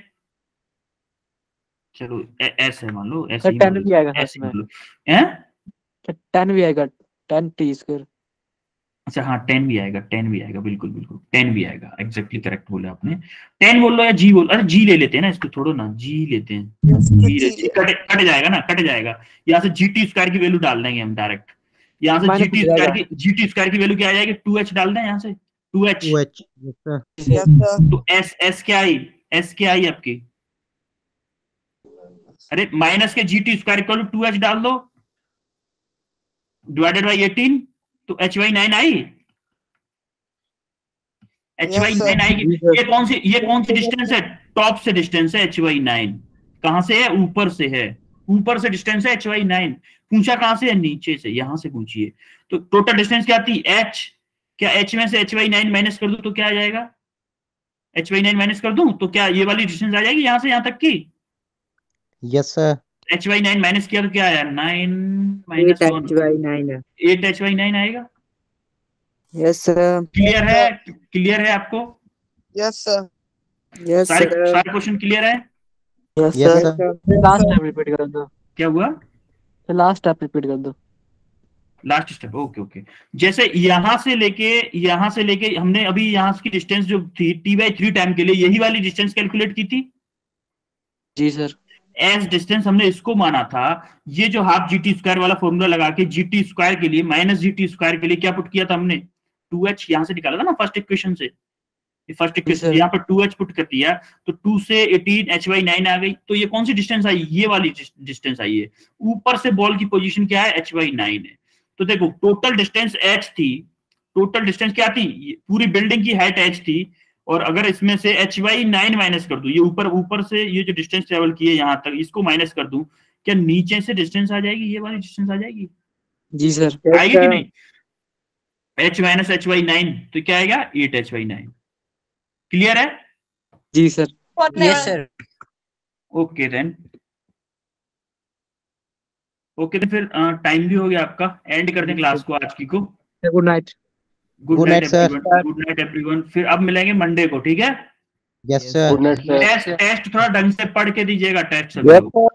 चलो s है, मान लो s सर ही 10 भी आएगा s ही मान लो, हैं 10 भी आएगा 10 t स्क्वायर। अच्छा हाँ 10 भी आएगा, 10 भी आएगा, बिल्कुल बिल्कुल 10 भी आएगा, एग्जैक्टली करेक्ट बोले आपने। 10 बोल लो या जी बोल, अरे जी ले लेते हैं ना, इसको छोड़ो ना, जी लेते हैं, जी कट जाएगा ना, कट जाएगा, यहाँ से gt स्क्वायर की वैल्यू डाल देंगे हम डायरेक्ट, यहाँ से gt स्क्वायर की वैल्यू क्या आ जाएगी, 2h डाल दें यहाँ से, 2h तो s क्या आई, s क्या आई आपकी, अरे माइनस के gt square equal to 2h डाल दो डिवाइडेड बाई 18, तो h/9 आई, h/9 आएगी। ये कौन सी डिस्टेंस है, टॉप से डिस्टेंस है h/9, कहां से है, ऊपर से है, ऊपर से डिस्टेंस है h/9, पूछा कहां से है, नीचे से, यहां से पूछिए। तो टोटल डिस्टेंस क्या थी, h, क्या h में से h/9 माइनस कर दूं तो क्या आ जाएगा, h/9 माइनस कर दूं तो क्या ये वाली डिस्टेंस आ जाएगी यहां से यहां तक की। यस सर h/9 माइनस किया तो क्या आया, 9 माइनस 1 8 h/9 आएगा। यस सर क्लियर है आपको, यस सर यस सारे सर क्वेश्चन क्लियर है। Yes Yes, sir last step repeat कर दो, क्या हुआ, लास्ट स्टेप रिपीट कर दो। लास्ट स्टेप, ओके जैसे यहां से लेके हमने अभी यहाँ की डिस्टेंस जो थी t/3 टाइम के लिए यही वाली डिस्टेंस कैलकुलेट की थी। जी सर एस डिस्टेंस हमने इसको माना था, ये जो हाफ gt स्क्वायर वाला फॉर्मूला लगा के gt स्क्वायर के लिए माइनस gt स्क्वायर के लिए क्या पुट किया था हमने, 2h यहां से निकाला था ना फर्स्ट इक्वेशन से, फर्स्ट इक्वेशन यहाँ पर 2h पुट कर दिया, तो 2 से 18 h/9 आ गई। तो ये कौन सी डिस्टेंस आई, ये वाली डिस्टेंस आई है, ऊपर से बॉल की पोजीशन क्या है, h/9 है। तो देखो टोटल डिस्टेंस h थी, टोटल डिस्टेंस क्या थी, पूरी बिल्डिंग की हाइट h थी, और अगर इसमें से h/9 माइनस कर दूं, ये ऊपर से ये जो डिस्टेंस ट्रेवल की है यहाँ तक, इसको माइनस कर दूं, क्या नीचे से डिस्टेंस आ जाएगी, ये वाली डिस्टेंस आ जाएगी, जी सर आएगी कि नहीं, h माइनस h/9 तो क्या आएगा, 8 h/9। क्लियर है, जी sir yes sir okay then फिर टाइम भी हो गया आपका, एंड कर दें क्लास को आज की को। Good night good Good night night, sir. Everyone, good night everyone. फिर अब मिलेंगे मंडे को, ठीक है। यस सर टेस्ट थोड़ा ढंग से पढ़ के दीजिएगा, टेस्ट सभी लोग,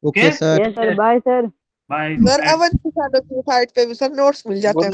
okay sir yes sir bye sir bye. Sir Avanti side पे भी सर नोट्स मिल जाते हैं।